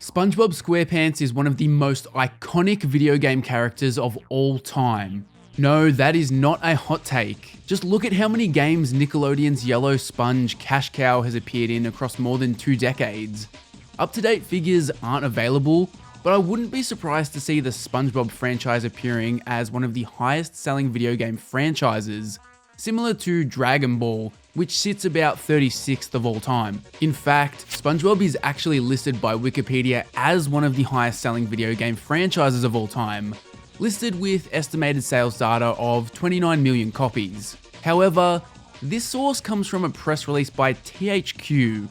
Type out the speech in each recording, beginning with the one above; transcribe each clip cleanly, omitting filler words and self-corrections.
SpongeBob SquarePants is one of the most iconic video game characters of all time. No, that is not a hot take. Just look at how many games Nickelodeon's Yellow Sponge cash cow has appeared in across more than 2 decades. Up-to-date figures aren't available, but I wouldn't be surprised to see the SpongeBob franchise appearing as one of the highest selling video game franchises, similar to Dragon Ball, which sits about 36th of all time. In fact, SpongeBob is actually listed by Wikipedia as one of the highest selling video game franchises of all time, listed with estimated sales data of 29 million copies. However, this source comes from a press release by THQ.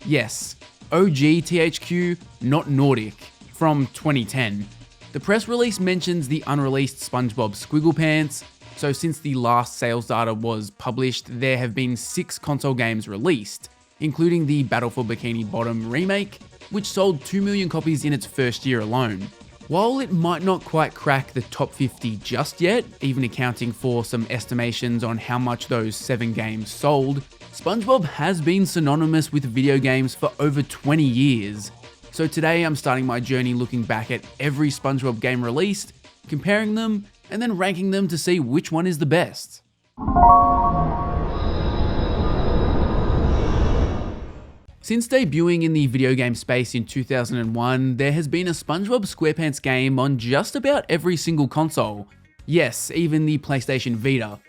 Yes, OG THQ, not Nordic, from 2010. The press release mentions the unreleased SpongeBob SquarePants. So since the last sales data was published, there have been 6 console games released, including the Battle for Bikini Bottom remake, which sold 2 million copies in its first year alone. While it might not quite crack the top 50 just yet, even accounting for some estimations on how much those 7 games sold, SpongeBob has been synonymous with video games for over 20 years. So today I'm starting my journey looking back at every SpongeBob game released, comparing them, and then ranking them to see which one is the best. Since debuting in the video game space in 2001, there has been a SpongeBob SquarePants game on just about every single console. Yes, even the PlayStation Vita.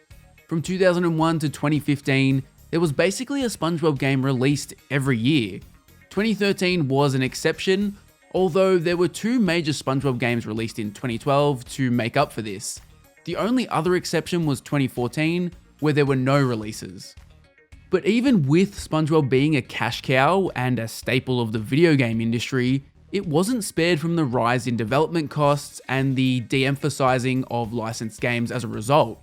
From 2001 to 2015, there was basically a SpongeBob game released every year. 2013 was an exception, although there were 2 major SpongeBob games released in 2012 to make up for this. The only other exception was 2014, where there were no releases. But even with SpongeBob being a cash cow and a staple of the video game industry, it wasn't spared from the rise in development costs and the de-emphasizing of licensed games as a result.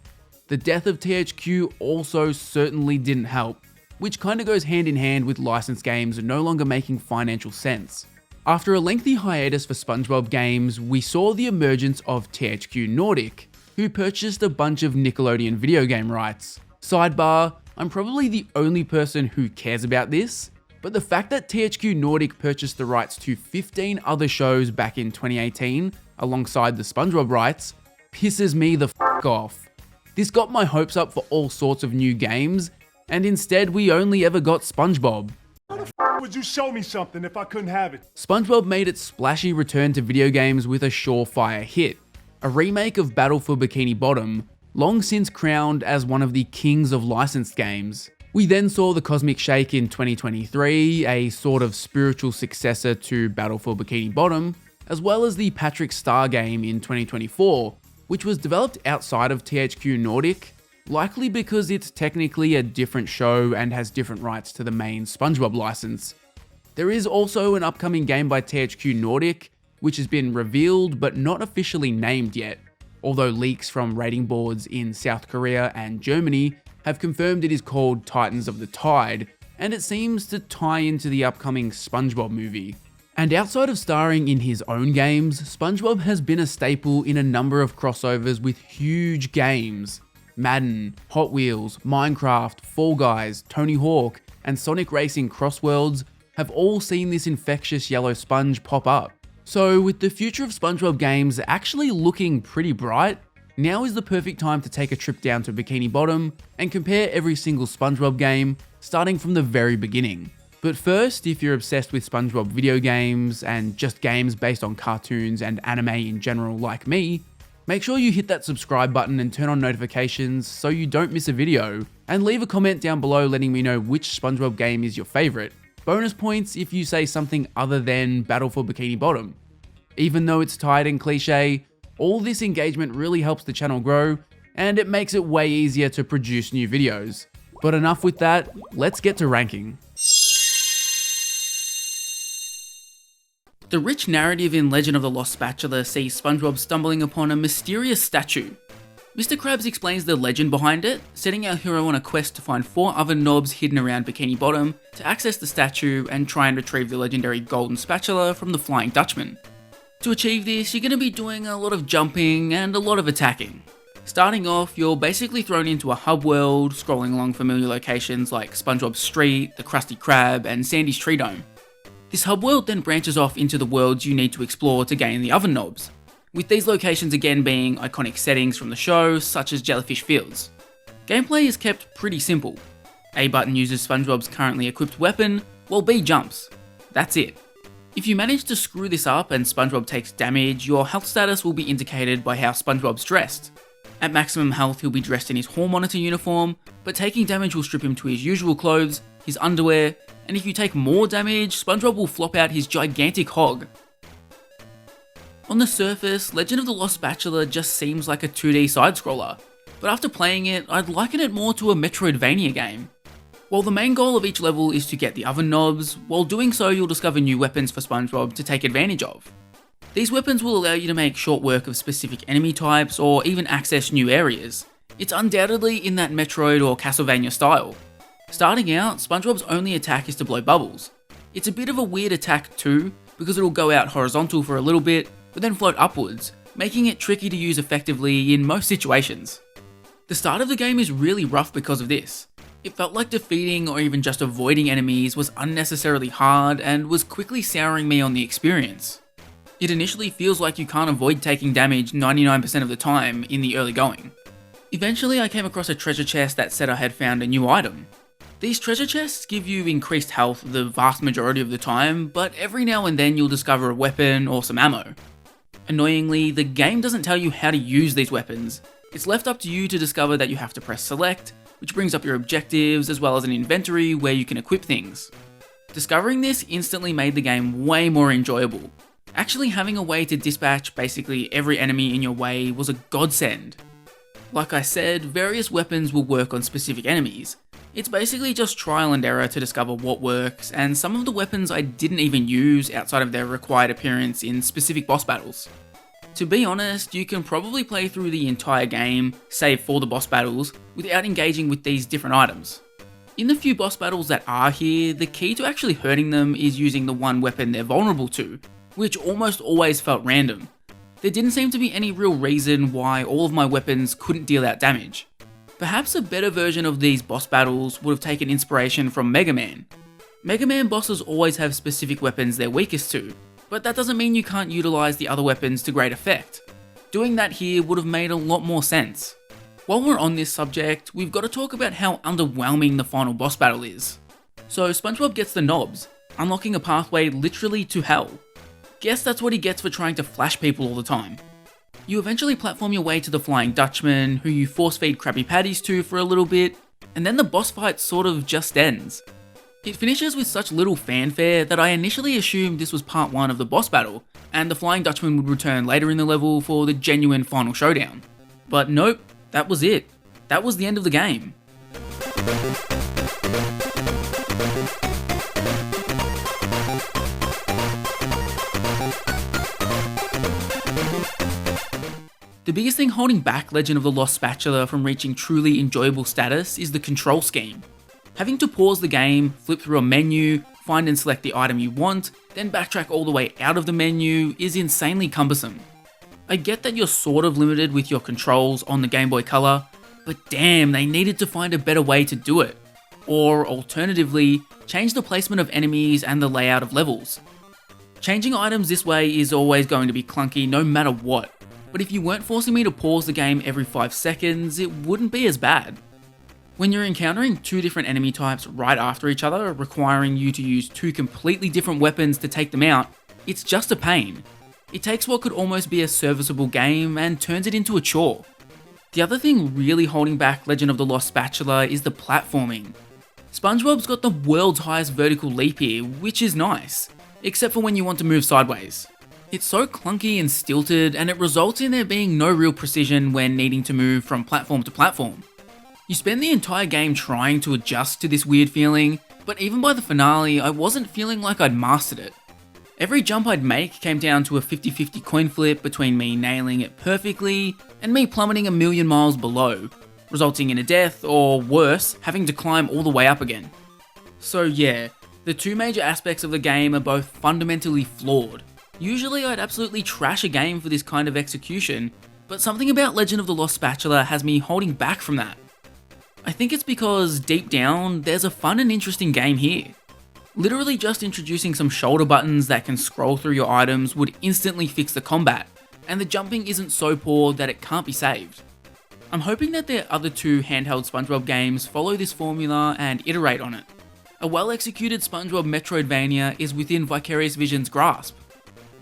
The death of THQ also certainly didn't help, which kinda goes hand in hand with licensed games no longer making financial sense. After a lengthy hiatus for SpongeBob games, we saw the emergence of THQ Nordic, who purchased a bunch of Nickelodeon video game rights. Sidebar, I'm probably the only person who cares about this, but the fact that THQ Nordic purchased the rights to 15 other shows back in 2018, alongside the SpongeBob rights, pisses me the f*** off. This got my hopes up for all sorts of new games, and instead we only ever got SpongeBob. Would you show me something if I couldn't have it? SpongeBob made its splashy return to video games with a surefire hit, a remake of Battle for Bikini Bottom, long since crowned as one of the kings of licensed games. We then saw the Cosmic Shake in 2023, a sort of spiritual successor to Battle for Bikini Bottom, as well as the Patrick Star game in 2024, which was developed outside of THQ Nordic, likely because it's technically a different show and has different rights to the main SpongeBob license. There is also an upcoming game by THQ Nordic, which has been revealed but not officially named yet, although leaks from rating boards in South Korea and Germany have confirmed it is called Titans of the Tide, and it seems to tie into the upcoming SpongeBob movie. And outside of starring in his own games, SpongeBob has been a staple in a number of crossovers with huge games. Madden, Hot Wheels, Minecraft, Fall Guys, Tony Hawk, and Sonic Racing Crossworlds have all seen this infectious yellow sponge pop up. So with the future of SpongeBob games actually looking pretty bright, now is the perfect time to take a trip down to Bikini Bottom and compare every single SpongeBob game, starting from the very beginning. But first, if you're obsessed with SpongeBob video games and just games based on cartoons and anime in general like me, make sure you hit that subscribe button and turn on notifications so you don't miss a video, and leave a comment down below letting me know which SpongeBob game is your favorite. Bonus points if you say something other than Battle for Bikini Bottom. Even though it's tired and cliche, all this engagement really helps the channel grow, and it makes it way easier to produce new videos. But enough with that, let's get to ranking. The rich narrative in Legend of the Lost Spatula sees SpongeBob stumbling upon a mysterious statue. Mr. Krabs explains the legend behind it, setting our hero on a quest to find 4 other knobs hidden around Bikini Bottom to access the statue and try and retrieve the legendary golden spatula from the Flying Dutchman. To achieve this, you're going to be doing a lot of jumping and a lot of attacking. Starting off, you're basically thrown into a hub world, scrolling along familiar locations like SpongeBob's Street, the Krusty Krab, and Sandy's Tree Dome. This hub world then branches off into the worlds you need to explore to gain the oven knobs, with these locations again being iconic settings from the show, such as Jellyfish Fields. Gameplay is kept pretty simple. A button uses SpongeBob's currently equipped weapon, while B jumps. That's it. If you manage to screw this up and SpongeBob takes damage, your health status will be indicated by how SpongeBob's dressed. At maximum health, he'll be dressed in his hall monitor uniform, but taking damage will strip him to his usual clothes, his underwear, and if you take more damage, SpongeBob will flop out his gigantic hog. On the surface, Legend of the Lost Spatula just seems like a 2D side-scroller, but after playing it, I'd liken it more to a Metroidvania game. While the main goal of each level is to get the oven knobs, while doing so you'll discover new weapons for SpongeBob to take advantage of. These weapons will allow you to make short work of specific enemy types or even access new areas. It's undoubtedly in that Metroid or Castlevania style. Starting out, SpongeBob's only attack is to blow bubbles. It's a bit of a weird attack too, because it'll go out horizontal for a little bit, but then float upwards, making it tricky to use effectively in most situations. The start of the game is really rough because of this. It felt like defeating or even just avoiding enemies was unnecessarily hard and was quickly souring me on the experience. It initially feels like you can't avoid taking damage 99% of the time in the early going. Eventually I came across a treasure chest that said I had found a new item. These treasure chests give you increased health the vast majority of the time, but every now and then you'll discover a weapon or some ammo. Annoyingly, the game doesn't tell you how to use these weapons. It's left up to you to discover that you have to press select, which brings up your objectives as well as an inventory where you can equip things. Discovering this instantly made the game way more enjoyable. Actually having a way to dispatch basically every enemy in your way was a godsend. Like I said, various weapons will work on specific enemies. It's basically just trial and error to discover what works, and some of the weapons I didn't even use outside of their required appearance in specific boss battles. To be honest, you can probably play through the entire game, save for the boss battles, without engaging with these different items. In the few boss battles that are here, the key to actually hurting them is using the one weapon they're vulnerable to, which almost always felt random. There didn't seem to be any real reason why all of my weapons couldn't deal out damage. Perhaps a better version of these boss battles would have taken inspiration from Mega Man. Mega Man bosses always have specific weapons they're weakest to, but that doesn't mean you can't utilize the other weapons to great effect. Doing that here would have made a lot more sense. While we're on this subject, we've got to talk about how underwhelming the final boss battle is. So SpongeBob gets the knobs, unlocking a pathway literally to hell. Guess that's what he gets for trying to flash people all the time. You eventually platform your way to the Flying Dutchman, who you force feed Krabby Patties to for a little bit, and then the boss fight sort of just ends. It finishes with such little fanfare that I initially assumed this was part 1 of the boss battle, and the Flying Dutchman would return later in the level for the genuine final showdown. But nope, that was it. That was the end of the game. The biggest thing holding back Legend of the Lost Spatula from reaching truly enjoyable status is the control scheme. Having to pause the game, flip through a menu, find and select the item you want, then backtrack all the way out of the menu is insanely cumbersome. I get that you're sort of limited with your controls on the Game Boy Color, but damn, they needed to find a better way to do it. Or alternatively, change the placement of enemies and the layout of levels. Changing items this way is always going to be clunky no matter what. But if you weren't forcing me to pause the game every 5 seconds, it wouldn't be as bad. When you're encountering 2 different enemy types right after each other, requiring you to use 2 completely different weapons to take them out, it's just a pain. It takes what could almost be a serviceable game and turns it into a chore. The other thing really holding back Legend of the Lost Spatula is the platforming. SpongeBob's got the world's highest vertical leap here, which is nice, except for when you want to move sideways. It's so clunky and stilted, and it results in there being no real precision when needing to move from platform to platform. You spend the entire game trying to adjust to this weird feeling, but even by the finale, I wasn't feeling like I'd mastered it. Every jump I'd make came down to a 50-50 coin flip between me nailing it perfectly and me plummeting a million miles below, resulting in a death, or worse, having to climb all the way up again. So yeah, the 2 major aspects of the game are both fundamentally flawed. Usually I'd absolutely trash a game for this kind of execution, but something about Legend of the Lost Spatula has me holding back from that. I think it's because, deep down, there's a fun and interesting game here. Literally just introducing some shoulder buttons that can scroll through your items would instantly fix the combat, and the jumping isn't so poor that it can't be saved. I'm hoping that their other two handheld SpongeBob games follow this formula and iterate on it. A well-executed SpongeBob Metroidvania is within Vicarious Vision's grasp.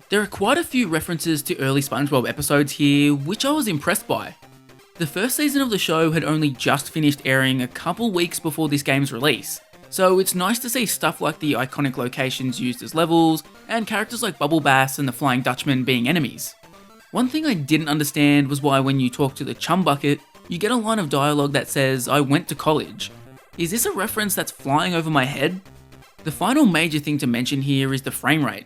There are quite a few references to early SpongeBob episodes here, which I was impressed by. The first season of the show had only just finished airing a couple weeks before this game's release, so it's nice to see stuff like the iconic locations used as levels, and characters like Bubble Bass and the Flying Dutchman being enemies. One thing I didn't understand was why when you talk to the Chum Bucket, you get a line of dialogue that says, "I went to college." Is this a reference that's flying over my head? The final major thing to mention here is the frame rate.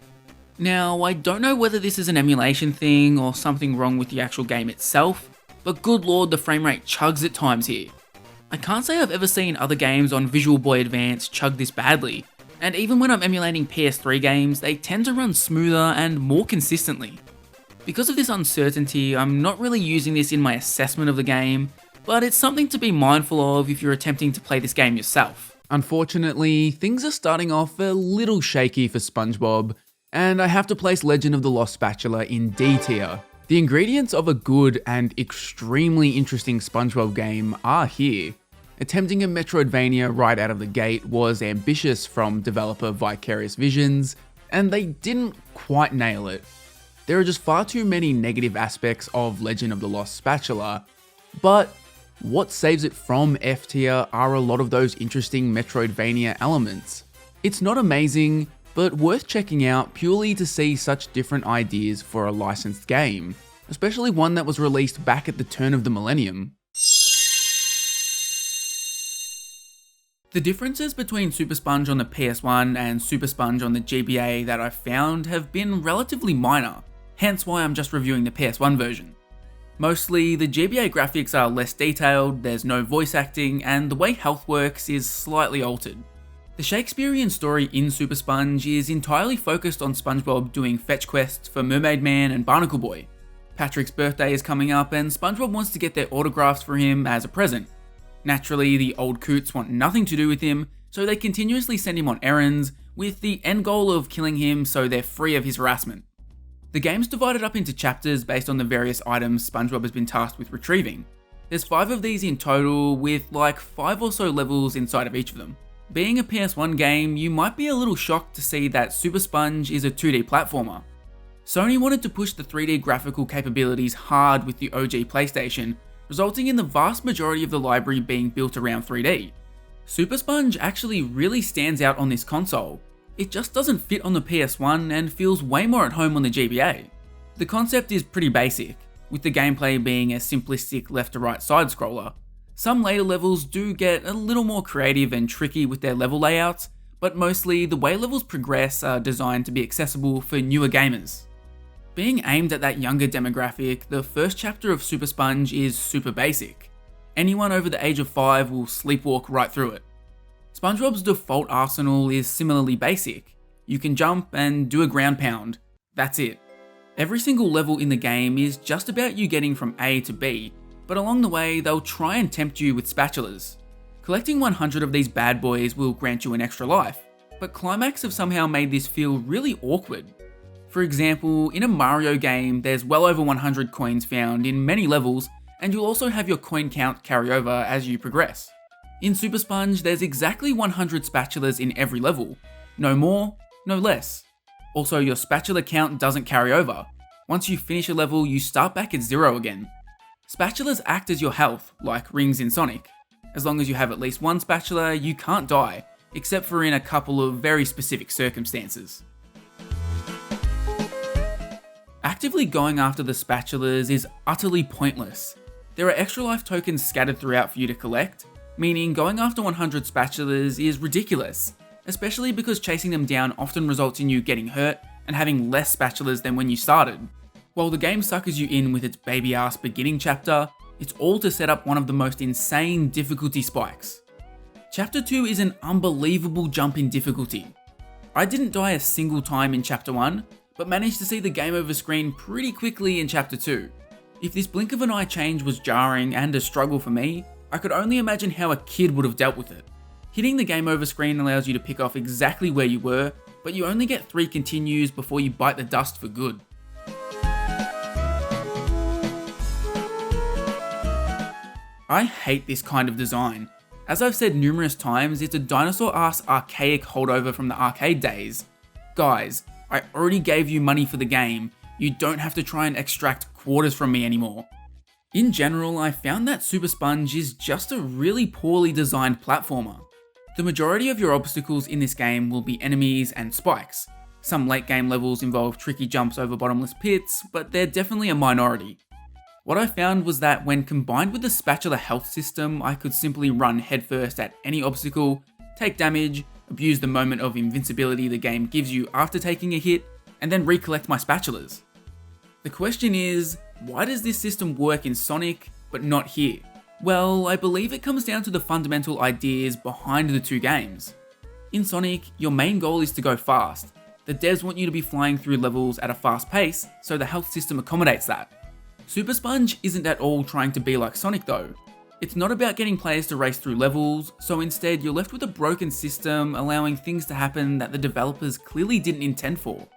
Now, I don't know whether this is an emulation thing or something wrong with the actual game itself, but good lord, the frame rate chugs at times here. I can't say I've ever seen other games on Visual Boy Advance chug this badly, and even when I'm emulating PS3 games, they tend to run smoother and more consistently. Because of this uncertainty, I'm not really using this in my assessment of the game, but it's something to be mindful of if you're attempting to play this game yourself. Unfortunately, things are starting off a little shaky for SpongeBob, and I have to place Legend of the Lost Spatula in D tier. The ingredients of a good and extremely interesting SpongeBob game are here. Attempting a Metroidvania right out of the gate was ambitious from developer Vicarious Visions, and they didn't quite nail it. There are just far too many negative aspects of Legend of the Lost Spatula, but what saves it from F tier are a lot of those interesting Metroidvania elements. It's not amazing, but worth checking out purely to see such different ideas for a licensed game, especially one that was released back at the turn of the millennium. The differences between SuperSponge on the PS1 and SuperSponge on the GBA that I've found have been relatively minor, hence why I'm just reviewing the PS1 version. Mostly, the GBA graphics are less detailed, there's no voice acting, and the way health works is slightly altered. The Shakespearean story in SuperSponge is entirely focused on SpongeBob doing fetch quests for Mermaid Man and Barnacle Boy. Patrick's birthday is coming up and SpongeBob wants to get their autographs for him as a present. Naturally, the old coots want nothing to do with him, so they continuously send him on errands, with the end goal of killing him so they're free of his harassment. The game's divided up into chapters based on the various items SpongeBob has been tasked with retrieving. There's 5 of these in total, with like 5 or so levels inside of each of them. Being a PS1 game, you might be a little shocked to see that SuperSponge is a 2D platformer. Sony wanted to push the 3D graphical capabilities hard with the OG PlayStation, resulting in the vast majority of the library being built around 3D. SuperSponge actually really stands out on this console. It just doesn't fit on the PS1 and feels way more at home on the GBA. The concept is pretty basic, with the gameplay being a simplistic left to right side scroller. Some later levels do get a little more creative and tricky with their level layouts, but mostly the way levels progress are designed to be accessible for newer gamers. Being aimed at that younger demographic, the first chapter of SuperSponge is super basic. Anyone over the age of 5 will sleepwalk right through it. SpongeBob's default arsenal is similarly basic. You can jump and do a ground pound. That's it. Every single level in the game is just about you getting from A to B, but along the way they'll try and tempt you with spatulas. Collecting 100 of these bad boys will grant you an extra life, but Climax have somehow made this feel really awkward. For example, in a Mario game, there's well over 100 coins found in many levels, and you'll also have your coin count carry over as you progress. In SuperSponge, there's exactly 100 spatulas in every level. No more, no less. Also, your spatula count doesn't carry over. Once you finish a level, you start back at 0 again. Spatulas act as your health, like rings in Sonic. As long as you have at least one spatula, you can't die, except for in a couple of very specific circumstances. Actively going after the spatulas is utterly pointless. There are extra life tokens scattered throughout for you to collect, meaning going after 100 spatulas is ridiculous, especially because chasing them down often results in you getting hurt and having less spatulas than when you started. While the game suckers you in with its baby ass beginning chapter, it's all to set up one of the most insane difficulty spikes. Chapter 2 is an unbelievable jump in difficulty. I didn't die a single time in Chapter 1, but managed to see the game over screen pretty quickly in Chapter 2. If this blink of an eye change was jarring and a struggle for me, I could only imagine how a kid would have dealt with it. Hitting the game over screen allows you to pick off exactly where you were, but you only get 3 continues before you bite the dust for good. I hate this kind of design. As I've said numerous times, it's a dinosaur-ass archaic holdover from the arcade days. Guys, I already gave you money for the game, you don't have to try and extract quarters from me anymore. In general, I found that SuperSponge is just a really poorly designed platformer. The majority of your obstacles in this game will be enemies and spikes. Some late game levels involve tricky jumps over bottomless pits, but they're definitely a minority. What I found was that when combined with the Spatula health system, I could simply run headfirst at any obstacle, take damage, abuse the moment of invincibility the game gives you after taking a hit, and then recollect my spatulas. The question is, why does this system work in Sonic, but not here? Well, I believe it comes down to the fundamental ideas behind the two games. In Sonic, your main goal is to go fast. The devs want you to be flying through levels at a fast pace, so the health system accommodates that. SuperSponge isn't at all trying to be like Sonic though. It's not about getting players to race through levels, so instead you're left with a broken system allowing things to happen that the developers clearly didn't intend for.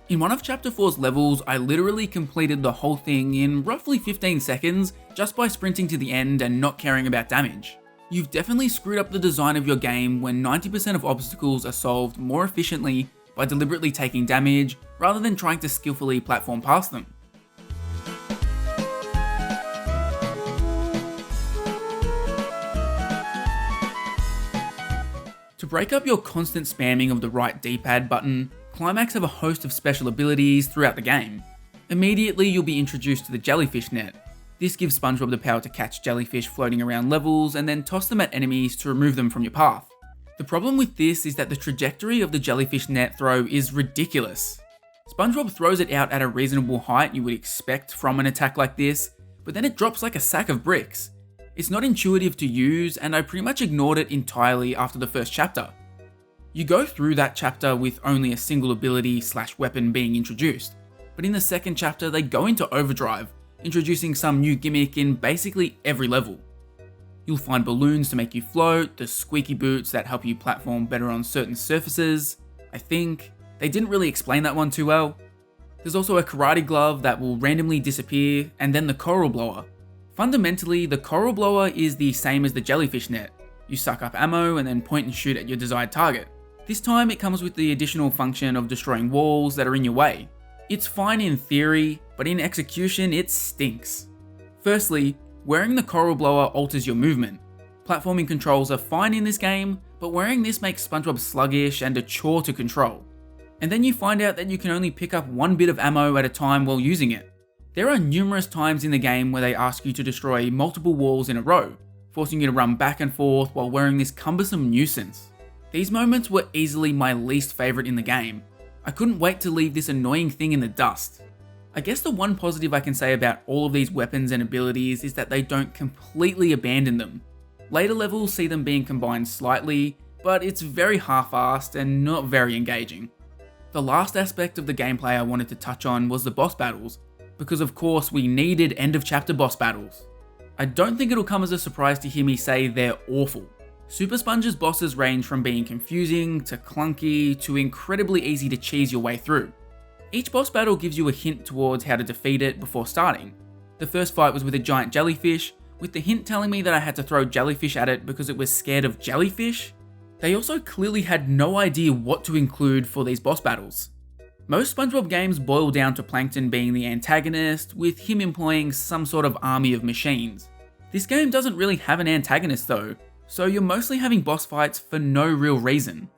In one of Chapter 4's levels, I literally completed the whole thing in roughly 15 seconds just by sprinting to the end and not caring about damage. You've definitely screwed up the design of your game when 90% of obstacles are solved more efficiently by deliberately taking damage rather than trying to skillfully platform past them. To break up your constant spamming of the right D-pad button, Climax have a host of special abilities throughout the game. Immediately you'll be introduced to the jellyfish net. This gives SpongeBob the power to catch jellyfish floating around levels and then toss them at enemies to remove them from your path. The problem with this is that the trajectory of the jellyfish net throw is ridiculous. SpongeBob throws it out at a reasonable height you would expect from an attack like this, but then it drops like a sack of bricks. It's not intuitive to use, and I pretty much ignored it entirely after the first chapter. You go through that chapter with only a single ability / weapon being introduced, but in the second chapter they go into overdrive, introducing some new gimmick in basically every level. You'll find balloons to make you float, the squeaky boots that help you platform better on certain surfaces, I think. They didn't really explain that one too well. There's also a karate glove that will randomly disappear, and then the coral blower. Fundamentally, the coral blower is the same as the jellyfish net. You suck up ammo and then point and shoot at your desired target. This time it comes with the additional function of destroying walls that are in your way. It's fine in theory, but in execution it stinks. Firstly, wearing the coral blower alters your movement. Platforming controls are fine in this game, but wearing this makes SpongeBob sluggish and a chore to control. And then you find out that you can only pick up one bit of ammo at a time while using it. There are numerous times in the game where they ask you to destroy multiple walls in a row, forcing you to run back and forth while wearing this cumbersome nuisance. These moments were easily my least favourite in the game. I couldn't wait to leave this annoying thing in the dust. I guess the one positive I can say about all of these weapons and abilities is that they don't completely abandon them. Later levels see them being combined slightly, but it's very half-assed and not very engaging. The last aspect of the gameplay I wanted to touch on was the boss battles, because of course we needed end of chapter boss battles. I don't think it'll come as a surprise to hear me say they're awful. SuperSponge's bosses range from being confusing to clunky to incredibly easy to cheese your way through. Each boss battle gives you a hint towards how to defeat it before starting. The first fight was with a giant jellyfish, with the hint telling me that I had to throw jellyfish at it because it was scared of jellyfish. They also clearly had no idea what to include for these boss battles. Most SpongeBob games boil down to Plankton being the antagonist, with him employing some sort of army of machines. This game doesn't really have an antagonist though, so you're mostly having boss fights for no real reason.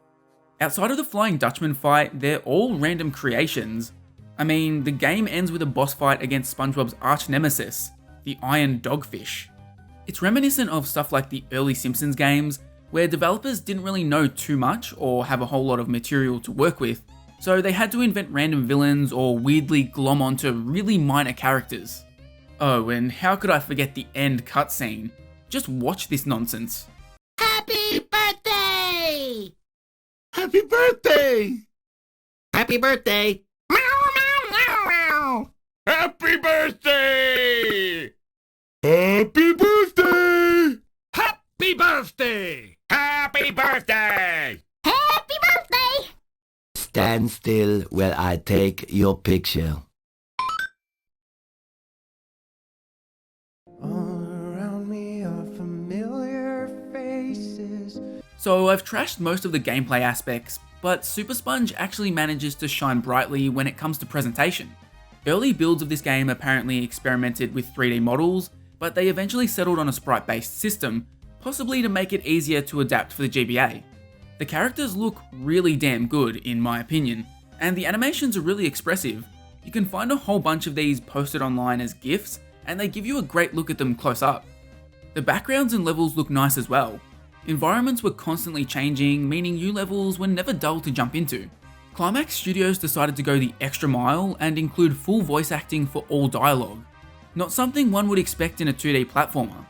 Outside of the Flying Dutchman fight, they're all random creations. I mean, the game ends with a boss fight against SpongeBob's arch nemesis, the Iron Dogfish. It's reminiscent of stuff like the early Simpsons games, where developers didn't really know too much or have a whole lot of material to work with, so they had to invent random villains or weirdly glom onto really minor characters. Oh, and how could I forget the end cutscene? Just watch this nonsense. Happy birthday! Happy birthday! Happy birthday! Meow, meow, meow, meow! Happy birthday! Happy birthday! Happy birthday! Happy birthday! Stand still while I take your picture. So I've trashed most of the gameplay aspects, but SuperSponge actually manages to shine brightly when it comes to presentation. Early builds of this game apparently experimented with 3D models, but they eventually settled on a sprite-based system, possibly to make it easier to adapt for the GBA. The characters look really damn good in my opinion, and the animations are really expressive. You can find a whole bunch of these posted online as GIFs, and they give you a great look at them close up. The backgrounds and levels look nice as well. Environments were constantly changing, meaning new levels were never dull to jump into. Climax Studios decided to go the extra mile and include full voice acting for all dialogue. Not something one would expect in a 2D platformer.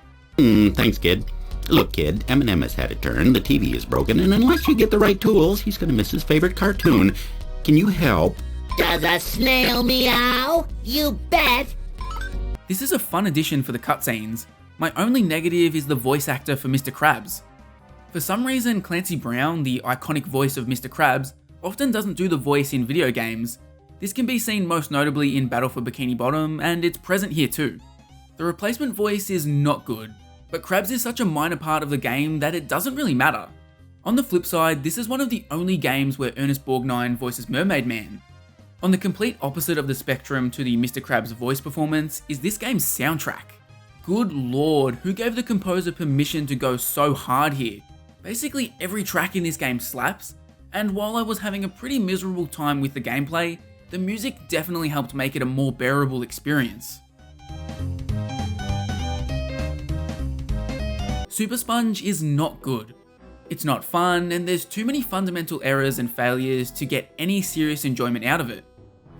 Thanks, kid. Look, kid, Eminem has had a turn, the TV is broken, and unless you get the right tools, he's gonna miss his favorite cartoon. Can you help? Does a snail meow? You bet! This is a fun addition for the cutscenes. My only negative is the voice actor for Mr. Krabs. For some reason, Clancy Brown, the iconic voice of Mr. Krabs, often doesn't do the voice in video games. This can be seen most notably in Battle for Bikini Bottom, and it's present here too. The replacement voice is not good, but Krabs is such a minor part of the game that it doesn't really matter. On the flip side, this is one of the only games where Ernest Borgnine voices Mermaid Man. On the complete opposite of the spectrum to the Mr. Krabs voice performance is this game's soundtrack. Good lord, who gave the composer permission to go so hard here? Basically every track in this game slaps, and while I was having a pretty miserable time with the gameplay, the music definitely helped make it a more bearable experience. SuperSponge is not good. It's not fun, and there's too many fundamental errors and failures to get any serious enjoyment out of it.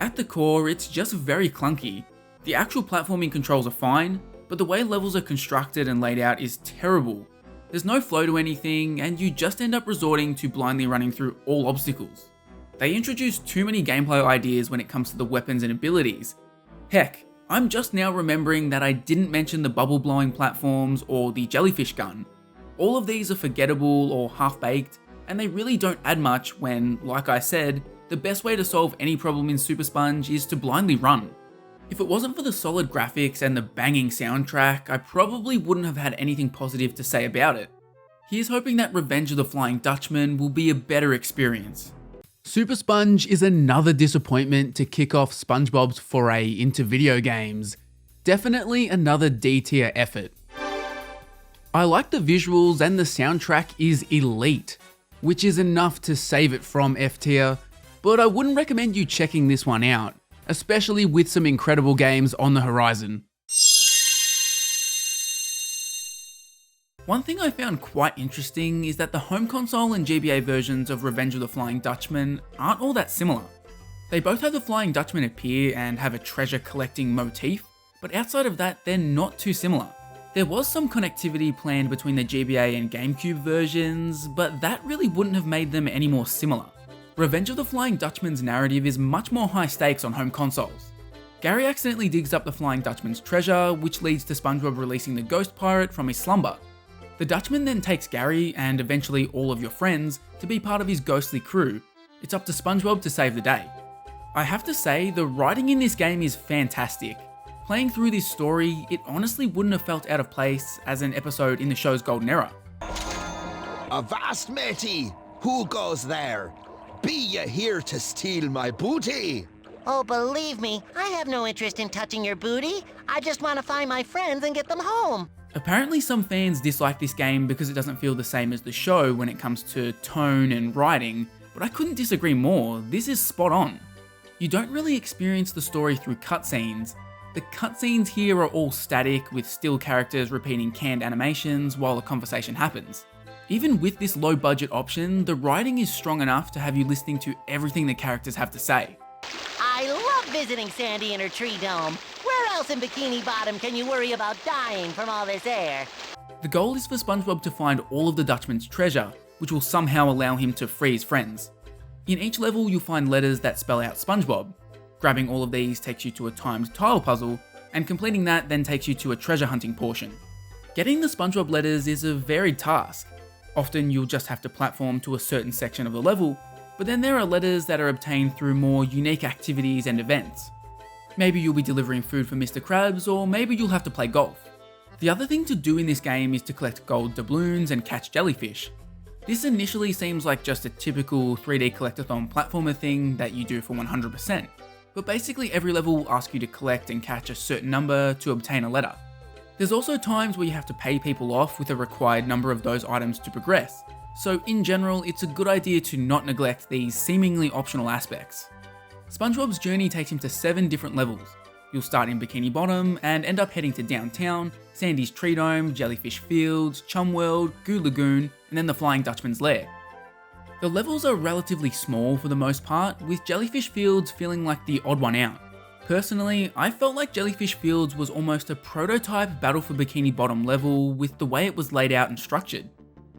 At the core, it's just very clunky. The actual platforming controls are fine, but the way levels are constructed and laid out is terrible. There's no flow to anything, and you just end up resorting to blindly running through all obstacles. They introduce too many gameplay ideas when it comes to the weapons and abilities. Heck, I'm just now remembering that I didn't mention the bubble blowing platforms or the jellyfish gun. All of these are forgettable or half-baked, and they really don't add much when, like I said, the best way to solve any problem in SuperSponge is to blindly run. If it wasn't for the solid graphics and the banging soundtrack, I probably wouldn't have had anything positive to say about it. Here's hoping that Revenge of the Flying Dutchman will be a better experience. SuperSponge is another disappointment to kick off SpongeBob's foray into video games. Definitely another D-tier effort. I like the visuals and the soundtrack is elite, which is enough to save it from F-tier, but I wouldn't recommend you checking this one out, especially with some incredible games on the horizon. One thing I found quite interesting is that the home console and GBA versions of Revenge of the Flying Dutchman aren't all that similar. They both have the Flying Dutchman appear and have a treasure collecting motif, but outside of that, they're not too similar. There was some connectivity planned between the GBA and GameCube versions, but that really wouldn't have made them any more similar. Revenge of the Flying Dutchman's narrative is much more high stakes on home consoles. Gary accidentally digs up the Flying Dutchman's treasure, which leads to SpongeBob releasing the ghost pirate from his slumber. The Dutchman then takes Gary, and eventually all of your friends, to be part of his ghostly crew. It's up to SpongeBob to save the day. I have to say, the writing in this game is fantastic. Playing through this story, it honestly wouldn't have felt out of place as an episode in the show's golden era. Avast, matey! Who goes there? Be ye here to steal my booty? Oh, believe me, I have no interest in touching your booty. I just want to find my friends and get them home. Apparently some fans dislike this game because it doesn't feel the same as the show when it comes to tone and writing, but I couldn't disagree more. This is spot on. You don't really experience the story through cutscenes. The cutscenes here are all static, with still characters repeating canned animations while a conversation happens. Even with this low budget option, the writing is strong enough to have you listening to everything the characters have to say. I love visiting Sandy in her tree dome. Where else in Bikini Bottom can you worry about dying from all this air? The goal is for SpongeBob to find all of the Dutchman's treasure, which will somehow allow him to free his friends. In each level, you'll find letters that spell out SpongeBob. Grabbing all of these takes you to a timed tile puzzle, and completing that then takes you to a treasure hunting portion. Getting the SpongeBob letters is a varied task. Often you'll just have to platform to a certain section of the level, But then there are letters that are obtained through more unique activities and events. Maybe you'll be delivering food for Mr. Krabs, or maybe you'll have to play golf. The other thing to do in this game is to collect gold doubloons and catch jellyfish. This initially seems like just a typical 3D collectathon platformer thing that you do for 100%, but basically every level will ask you to collect and catch a certain number to obtain a letter. There's also times where you have to pay people off with a required number of those items to progress, so in general it's a good idea to not neglect these seemingly optional aspects. SpongeBob's journey takes him to 7 different levels. You'll start in Bikini Bottom and end up heading to downtown, Sandy's Tree Dome, Jellyfish Fields, Chum World, Goo Lagoon, and then the Flying Dutchman's Lair. The levels are relatively small for the most part, with Jellyfish Fields feeling like the odd one out. Personally, I felt like Jellyfish Fields was almost a prototype Battle for Bikini Bottom level with the way it was laid out and structured.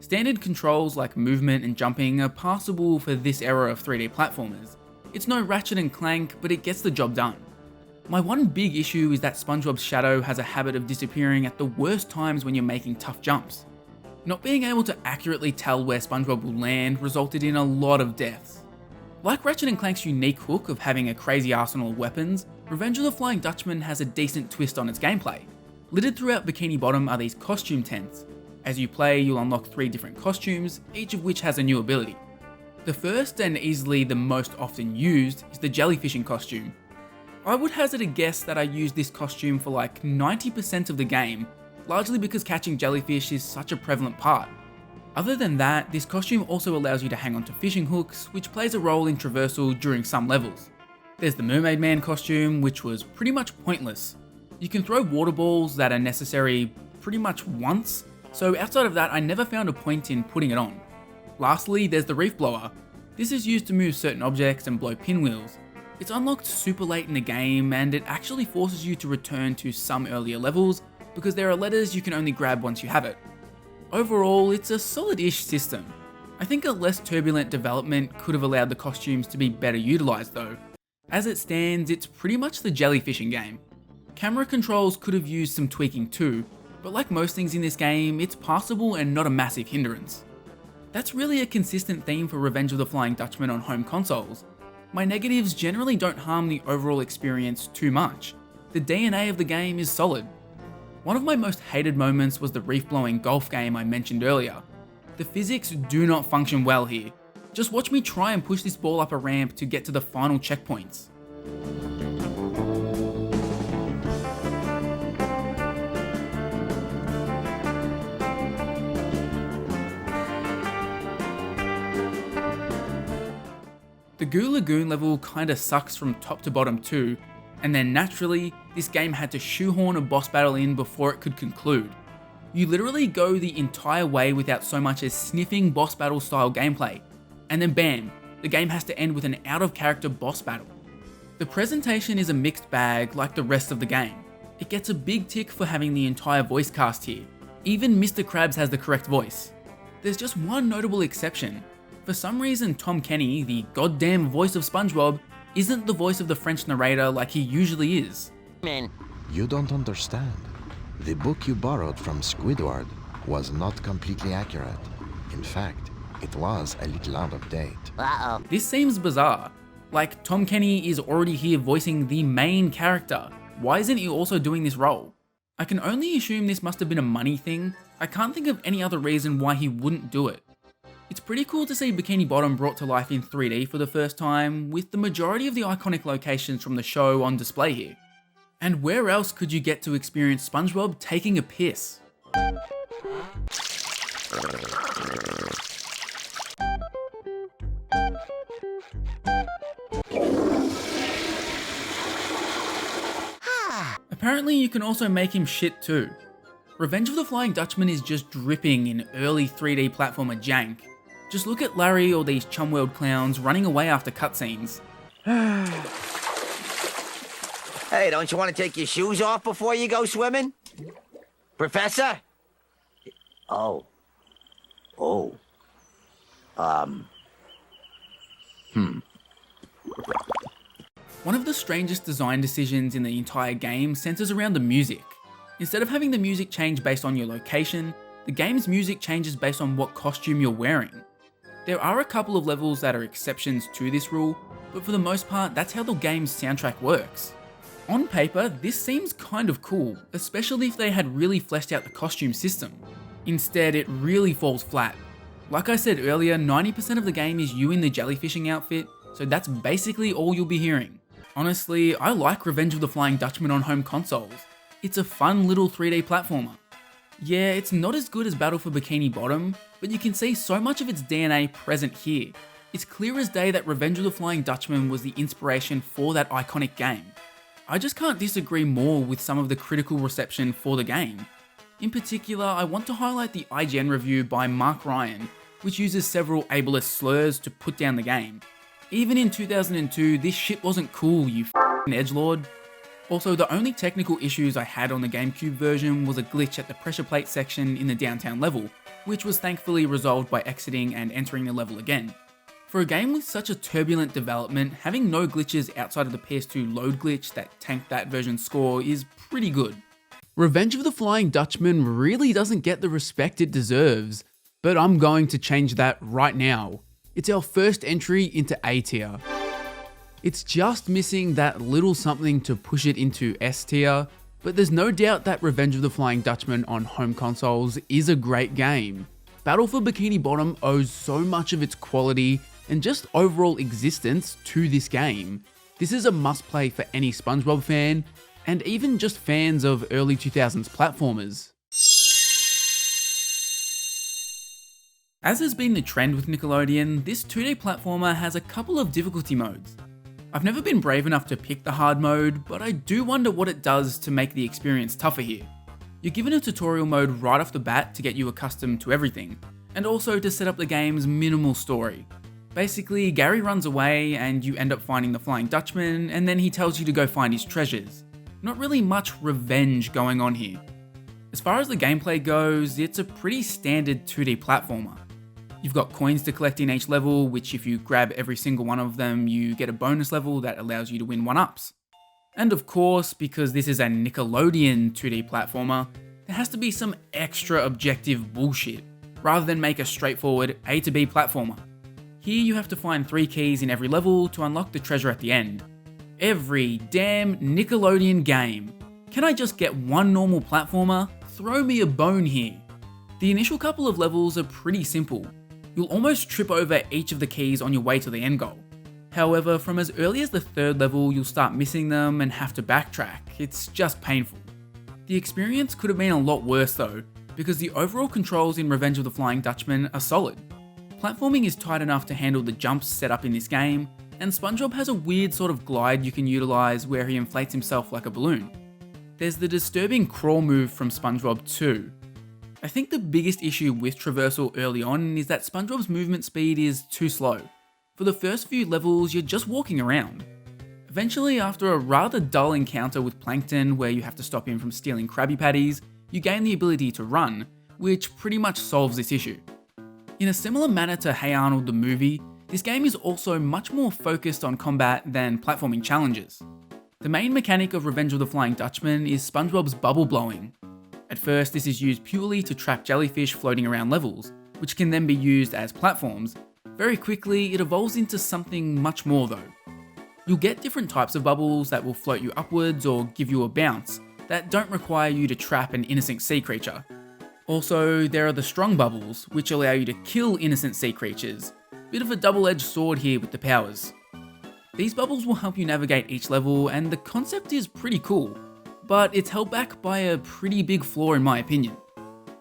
Standard controls like movement and jumping are passable for this era of 3D platformers. It's no Ratchet and Clank, but it gets the job done. My one big issue is that SpongeBob's shadow has a habit of disappearing at the worst times when you're making tough jumps. Not being able to accurately tell where SpongeBob will land resulted in a lot of deaths. Like Ratchet and Clank's unique hook of having a crazy arsenal of weapons, Revenge of the Flying Dutchman has a decent twist on its gameplay. Littered throughout Bikini Bottom are these costume tents. As you play, you'll unlock 3 different costumes, each of which has a new ability. The first and easily the most often used is the jellyfishing costume. I would hazard a guess that I used this costume for like 90% of the game, largely because catching jellyfish is such a prevalent part. Other than that, this costume also allows you to hang onto fishing hooks, which plays a role in traversal during some levels. There's the Mermaid Man costume, which was pretty much pointless. You can throw water balls that are necessary pretty much once, so outside of that I never found a point in putting it on. Lastly, there's the Reef Blower. This is used to move certain objects and blow pinwheels. It's unlocked super late in the game, and it actually forces you to return to some earlier levels because there are letters you can only grab once you have it. Overall, it's a solid-ish system. I think a less turbulent development could have allowed the costumes to be better utilised though. As it stands, it's pretty much the jellyfishing game. Camera controls could have used some tweaking too, but like most things in this game, it's passable and not a massive hindrance. That's really a consistent theme for Revenge of the Flying Dutchman on home consoles. My negatives generally don't harm the overall experience too much. The DNA of the game is solid. One of my most hated moments was the reef-blowing golf game I mentioned earlier. The physics do not function well here. Just watch me try and push this ball up a ramp to get to the final checkpoints. The Goo Lagoon level kinda sucks from top to bottom too, and then naturally, this game had to shoehorn a boss battle in before it could conclude. You literally go the entire way without so much as sniffing boss battle style gameplay, and then bam, the game has to end with an out of character boss battle. The presentation is a mixed bag like the rest of the game. It gets a big tick for having the entire voice cast here. Even Mr. Krabs has the correct voice. There's just one notable exception. For some reason, Tom Kenny, the goddamn voice of SpongeBob, isn't the voice of the French narrator like he usually is. Man. You don't understand. The book you borrowed from Squidward was not completely accurate. In fact, it was a little out of date. Uh-oh. This seems bizarre. Like, Tom Kenny is already here voicing the main character. Why isn't he also doing this role? I can only assume this must have been a money thing. I can't think of any other reason why he wouldn't do it. It's pretty cool to see Bikini Bottom brought to life in 3D for the first time, with the majority of the iconic locations from the show on display here. And where else could you get to experience SpongeBob taking a piss? Apparently you can also make him shit too. Revenge of the Flying Dutchman is just dripping in early 3D platformer jank. Just look at Larry or these Chumworld clowns running away after cutscenes. Hey, don't you want to take your shoes off before you go swimming? Professor? Oh. One of the strangest design decisions in the entire game centers around the music. Instead of having the music change based on your location, the game's music changes based on what costume you're wearing. There are a couple of levels that are exceptions to this rule, but for the most part, that's how the game's soundtrack works. On paper, this seems kind of cool, especially if they had really fleshed out the costume system. Instead, it really falls flat. Like I said earlier, 90% of the game is you in the jellyfishing outfit, so that's basically all you'll be hearing. Honestly, I like Revenge of the Flying Dutchman on home consoles. It's a fun little 3D platformer. Yeah, it's not as good as Battle for Bikini Bottom, but you can see so much of its DNA present here. It's clear as day that Revenge of the Flying Dutchman was the inspiration for that iconic game. I just can't disagree more with some of the critical reception for the game. In particular, I want to highlight the IGN review by Mark Ryan, which uses several ableist slurs to put down the game. Even in 2002, this shit wasn't cool, you f***ing edgelord. Also, the only technical issues I had on the GameCube version was a glitch at the pressure plate section in the downtown level, which was thankfully resolved by exiting and entering the level again. For a game with such a turbulent development, having no glitches outside of the PS2 load glitch that tanked that version's score is pretty good. Revenge of the Flying Dutchman really doesn't get the respect it deserves, but I'm going to change that right now. It's our first entry into A tier. It's just missing that little something to push it into S tier, but there's no doubt that Revenge of the Flying Dutchman on home consoles is a great game. Battle for Bikini Bottom owes so much of its quality and just overall existence to this game. This is a must-play for any SpongeBob fan, and even just fans of early 2000s platformers. As has been the trend with Nickelodeon, this 2D platformer has a couple of difficulty modes. I've never been brave enough to pick the hard mode, but I do wonder what it does to make the experience tougher here. You're given a tutorial mode right off the bat to get you accustomed to everything, and also to set up the game's minimal story. Basically, Gary runs away and you end up finding the Flying Dutchman, and then he tells you to go find his treasures. Not really much revenge going on here. As far as the gameplay goes, it's a pretty standard 2D platformer. You've got coins to collect in each level, which if you grab every single one of them, you get a bonus level that allows you to win 1-ups. And of course, because this is a Nickelodeon 2D platformer, there has to be some extra objective bullshit, rather than make a straightforward A to B platformer. Here you have to find 3 keys in every level to unlock the treasure at the end. Every damn Nickelodeon game. Can I just get one normal platformer? Throw me a bone here. The initial couple of levels are pretty simple. You'll almost trip over each of the keys on your way to the end goal. However, from as early as the 3rd level, you'll start missing them and have to backtrack. It's just painful. The experience could have been a lot worse though, because the overall controls in Revenge of the Flying Dutchman are solid. Platforming is tight enough to handle the jumps set up in this game, and SpongeBob has a weird sort of glide you can utilise where he inflates himself like a balloon. There's the disturbing crawl move from SpongeBob too. I think the biggest issue with traversal early on is that SpongeBob's movement speed is too slow. For the first few levels, you're just walking around. Eventually, after a rather dull encounter with Plankton where you have to stop him from stealing Krabby Patties, you gain the ability to run, which pretty much solves this issue. In a similar manner to Hey Arnold the movie, this game is also much more focused on combat than platforming challenges. The main mechanic of Revenge of the Flying Dutchman is SpongeBob's bubble blowing. At first, this is used purely to trap jellyfish floating around levels, which can then be used as platforms. Very quickly, it evolves into something much more though. You'll get different types of bubbles that will float you upwards or give you a bounce, that don't require you to trap an innocent sea creature. Also, there are the strong bubbles, which allow you to kill innocent sea creatures. Bit of a double-edged sword here with the powers. These bubbles will help you navigate each level, and the concept is pretty cool, but it's held back by a pretty big flaw in my opinion.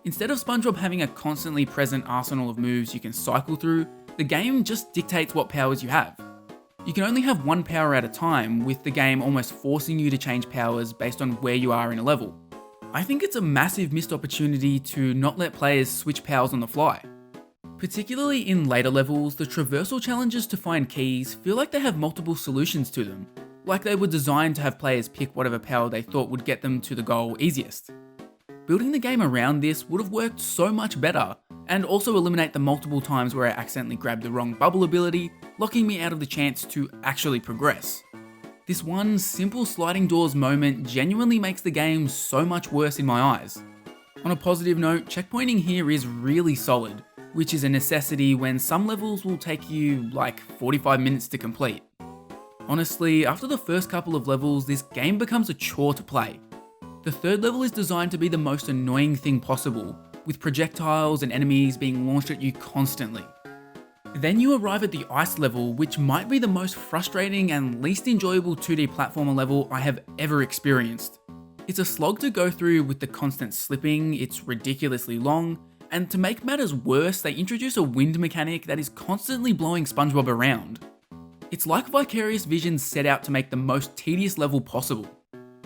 Instead of SpongeBob having a constantly present arsenal of moves you can cycle through, the game just dictates what powers you have. You can only have one power at a time, with the game almost forcing you to change powers based on where you are in a level. I think it's a massive missed opportunity to not let players switch powers on the fly. Particularly in later levels, the traversal challenges to find keys feel like they have multiple solutions to them, like they were designed to have players pick whatever power they thought would get them to the goal easiest. Building the game around this would have worked so much better, and also eliminate the multiple times where I accidentally grabbed the wrong bubble ability, locking me out of the chance to actually progress. This one simple sliding doors moment genuinely makes the game so much worse in my eyes. On a positive note, checkpointing here is really solid. which is a necessity when some levels will take you like 45 minutes to complete. Honestly, after the first couple of levels, this game becomes a chore to play. The third level is designed to be the most annoying thing possible, with projectiles and enemies being launched at you constantly. Then you arrive at the ice level, which might be the most frustrating and least enjoyable 2D platformer level I have ever experienced. It's a slog to go through with the constant slipping, it's ridiculously long, and to make matters worse, they introduce a wind mechanic that is constantly blowing SpongeBob around. It's like Vicarious Visions set out to make the most tedious level possible.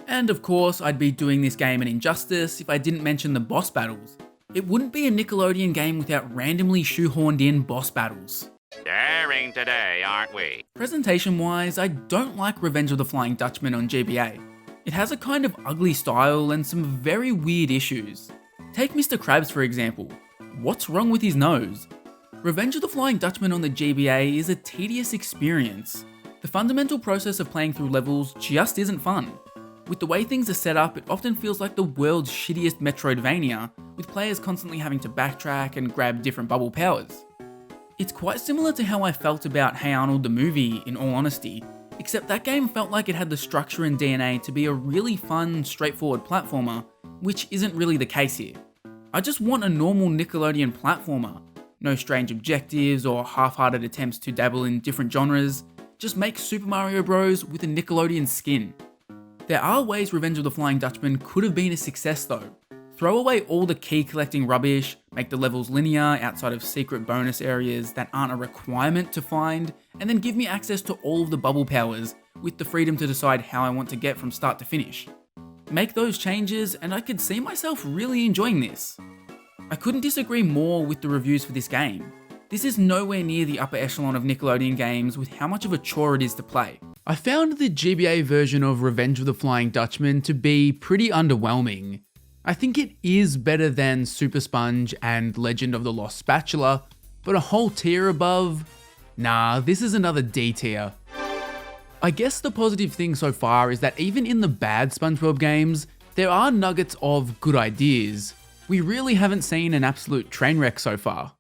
And of course, I'd be doing this game an injustice if I didn't mention the boss battles. It wouldn't be a Nickelodeon game without randomly shoehorned in boss battles. Daring today, aren't we? Presentation wise, I don't like Revenge of the Flying Dutchman on GBA. It has a kind of ugly style and some very weird issues. Take Mr. Krabs for example. What's wrong with his nose? Revenge of the Flying Dutchman on the GBA is a tedious experience. The fundamental process of playing through levels just isn't fun. With the way things are set up, it often feels like the world's shittiest Metroidvania, with players constantly having to backtrack and grab different bubble powers. It's quite similar to how I felt about Hey Arnold the movie, in all honesty, except that game felt like it had the structure and DNA to be a really fun, straightforward platformer, which isn't really the case here. I just want a normal Nickelodeon platformer. No strange objectives or half-hearted attempts to dabble in different genres, just make Super Mario Bros. With a Nickelodeon skin. There are ways Revenge of the Flying Dutchman could have been a success though. Throw away all the key collecting rubbish, make the levels linear outside of secret bonus areas that aren't a requirement to find, and then give me access to all of the bubble powers with the freedom to decide how I want to get from start to finish. Make those changes and I could see myself really enjoying this. I couldn't disagree more with the reviews for this game. This is nowhere near the upper echelon of Nickelodeon games with how much of a chore it is to play. I found the GBA version of Revenge of the Flying Dutchman to be pretty underwhelming. I think it is better than SuperSponge and Legend of the Lost Spatula, but a whole tier above? Nah, this is another D tier. I guess the positive thing so far is that even in the bad SpongeBob games, there are nuggets of good ideas. We really haven't seen an absolute train wreck so far.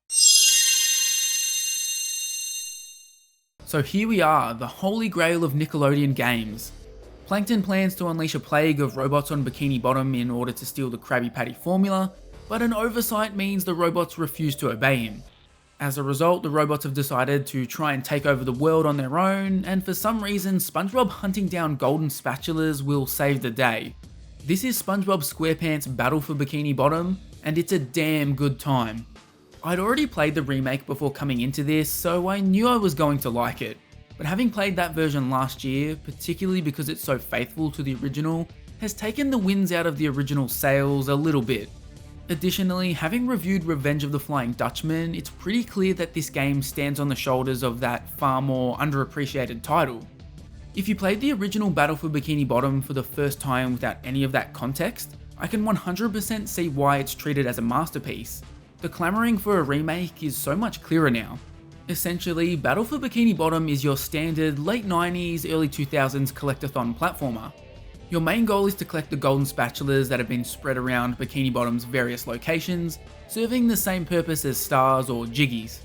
So here we are, the holy grail of Nickelodeon games. Plankton plans to unleash a plague of robots on Bikini Bottom in order to steal the Krabby Patty formula, but an oversight means the robots refuse to obey him. As a result, the robots have decided to try and take over the world on their own, and for some reason, SpongeBob hunting down golden spatulas will save the day. This is SpongeBob SquarePants Battle for Bikini Bottom, and it's a damn good time. I'd already played the remake before coming into this, so I knew I was going to like it. But having played that version last year, particularly because it's so faithful to the original, has taken the winds out of the original sails a little bit. Additionally, having reviewed Revenge of the Flying Dutchman, it's pretty clear that this game stands on the shoulders of that far more underappreciated title. If you played the original Battle for Bikini Bottom for the first time without any of that context, I can 100% see why it's treated as a masterpiece. The clamouring for a remake is so much clearer now. Essentially, Battle for Bikini Bottom is your standard late 90s, early 2000s collectathon platformer. Your main goal is to collect the golden spatulas that have been spread around Bikini Bottom's various locations, serving the same purpose as stars or jiggies.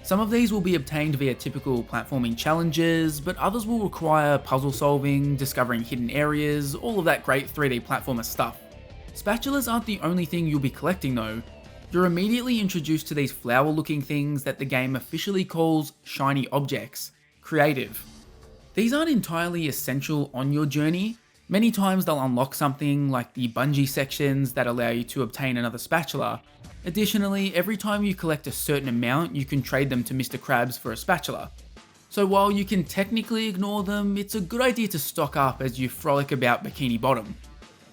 Some of these will be obtained via typical platforming challenges, but others will require puzzle solving, discovering hidden areas, all of that great 3D platformer stuff. Spatulas aren't the only thing you'll be collecting though. You're immediately introduced to these flower looking things that the game officially calls shiny objects, creative. These aren't entirely essential on your journey. Many times they'll unlock something like the bungee sections that allow you to obtain another spatula. Additionally, every time you collect a certain amount, you can trade them to Mr. Krabs for a spatula. So while you can technically ignore them, it's a good idea to stock up as you frolic about Bikini Bottom.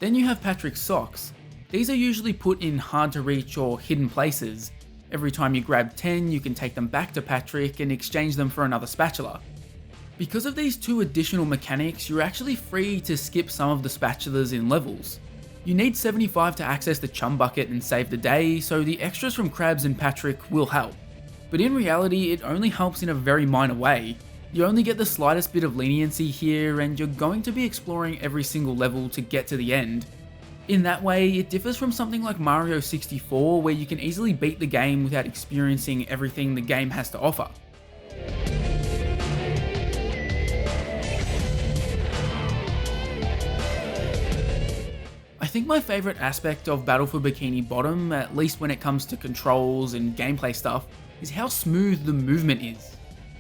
Then you have Patrick's socks. These are usually put in hard to reach or hidden places. Every time you grab 10, you can take them back to Patrick and exchange them for another spatula. Because of these two additional mechanics, you're actually free to skip some of the spatulas in levels. You need 75 to access the chum bucket and save the day, so the extras from Krabs and Patrick will help. But in reality, it only helps in a very minor way. You only get the slightest bit of leniency here, and you're going to be exploring every single level to get to the end. In that way, it differs from something like Mario 64, where you can easily beat the game without experiencing everything the game has to offer. I think my favourite aspect of Battle for Bikini Bottom, at least when it comes to controls and gameplay stuff, is how smooth the movement is.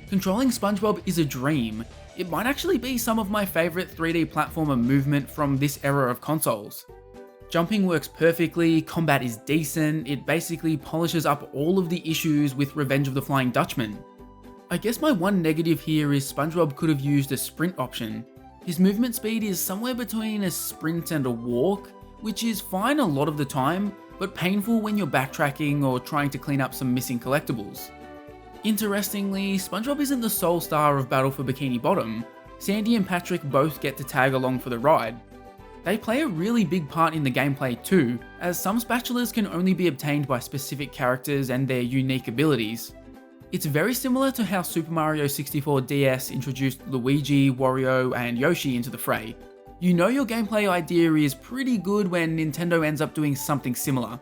Controlling SpongeBob is a dream. It might actually be some of my favourite 3D platformer movement from this era of consoles. Jumping works perfectly, combat is decent, it basically polishes up all of the issues with Revenge of the Flying Dutchman. I guess my one negative here is SpongeBob could have used a sprint option. His movement speed is somewhere between a sprint and a walk, which is fine a lot of the time, but painful when you're backtracking or trying to clean up some missing collectibles. Interestingly, SpongeBob isn't the sole star of Battle for Bikini Bottom. Sandy and Patrick both get to tag along for the ride. They play a really big part in the gameplay too, as some spatulas can only be obtained by specific characters and their unique abilities. It's very similar to how Super Mario 64 DS introduced Luigi, Wario, and Yoshi into the fray. You know your gameplay idea is pretty good when Nintendo ends up doing something similar.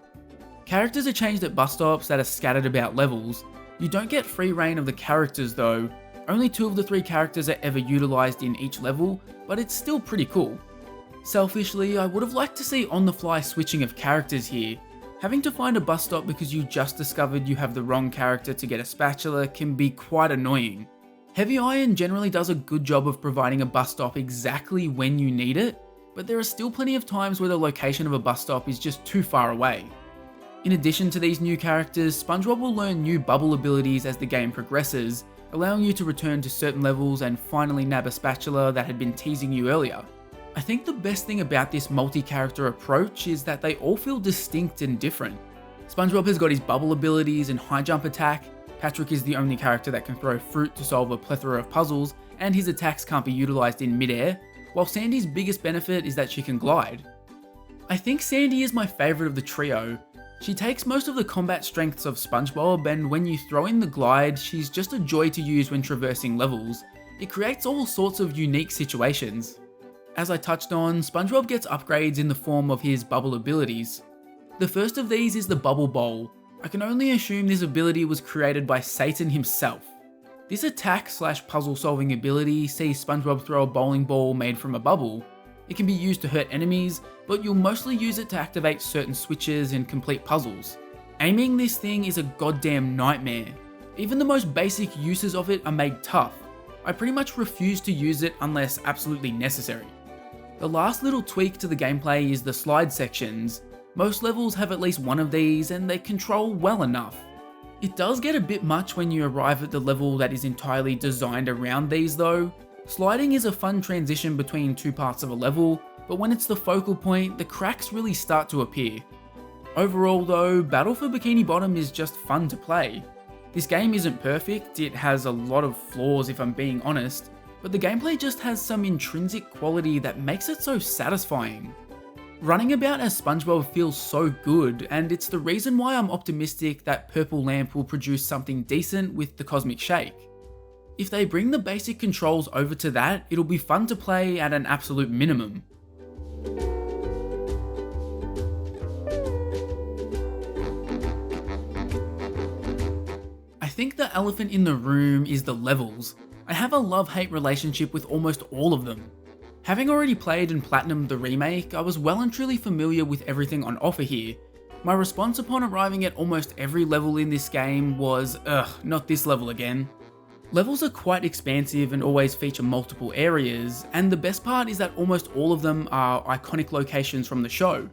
Characters are changed at bus stops that are scattered about levels. You don't get free reign of the characters though. Only 2 of the 3 characters are ever utilised in each level, but it's still pretty cool. Selfishly, I would have liked to see on-the-fly switching of characters here. Having to find a bus stop because you just discovered you have the wrong character to get a spatula can be quite annoying. Heavy Iron generally does a good job of providing a bus stop exactly when you need it, but there are still plenty of times where the location of a bus stop is just too far away. In addition to these new characters, SpongeBob will learn new bubble abilities as the game progresses, allowing you to return to certain levels and finally nab a spatula that had been teasing you earlier. I think the best thing about this multi-character approach is that they all feel distinct and different. SpongeBob has got his bubble abilities and high jump attack, Patrick is the only character that can throw fruit to solve a plethora of puzzles, and his attacks can't be utilised in mid-air, while Sandy's biggest benefit is that she can glide. I think Sandy is my favourite of the trio. She takes most of the combat strengths of SpongeBob, and when you throw in the glide, she's just a joy to use when traversing levels. It creates all sorts of unique situations. As I touched on, SpongeBob gets upgrades in the form of his bubble abilities. The first of these is the Bubble Bowl. I can only assume this ability was created by Satan himself. This attack/puzzle solving ability sees SpongeBob throw a bowling ball made from a bubble. It can be used to hurt enemies, but you'll mostly use it to activate certain switches and complete puzzles. Aiming this thing is a goddamn nightmare. Even the most basic uses of it are made tough. I pretty much refuse to use it unless absolutely necessary. The last little tweak to the gameplay is the slide sections. Most levels have at least one of these and they control well enough. It does get a bit much when you arrive at the level that is entirely designed around these though. Sliding is a fun transition between 2 parts of a level, but when it's the focal point, the cracks really start to appear. Overall though, Battle for Bikini Bottom is just fun to play. This game isn't perfect, it has a lot of flaws if I'm being honest, but the gameplay just has some intrinsic quality that makes it so satisfying. Running about as SpongeBob feels so good, and it's the reason why I'm optimistic that Purple Lamp will produce something decent with the Cosmic Shake. If they bring the basic controls over to that, it'll be fun to play at an absolute minimum. I think the elephant in the room is the levels. I have a love-hate relationship with almost all of them. Having already played and platinumed the remake, I was well and truly familiar with everything on offer here. My response upon arriving at almost every level in this game was, ugh, not this level again. Levels are quite expansive and always feature multiple areas, and the best part is that almost all of them are iconic locations from the show.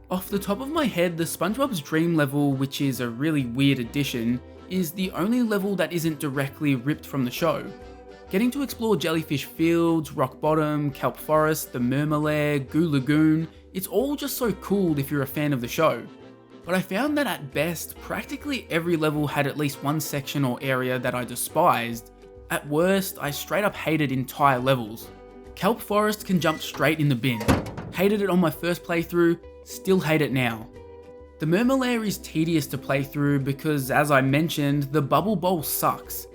Off the top of my head, the SpongeBob's Dream level, which is a really weird addition, is the only level that isn't directly ripped from the show. Getting to explore Jellyfish Fields, Rock Bottom, Kelp Forest, the Mermalair, Goo Lagoon, it's all just so cool if you're a fan of the show. But I found that at best, practically every level had at least one section or area that I despised. At worst, I straight up hated entire levels. Kelp Forest can jump straight in the bin. Hated it on my first playthrough, still hate it now. The Mermalair is tedious to play through because, as I mentioned, the Bubble Bowl sucks.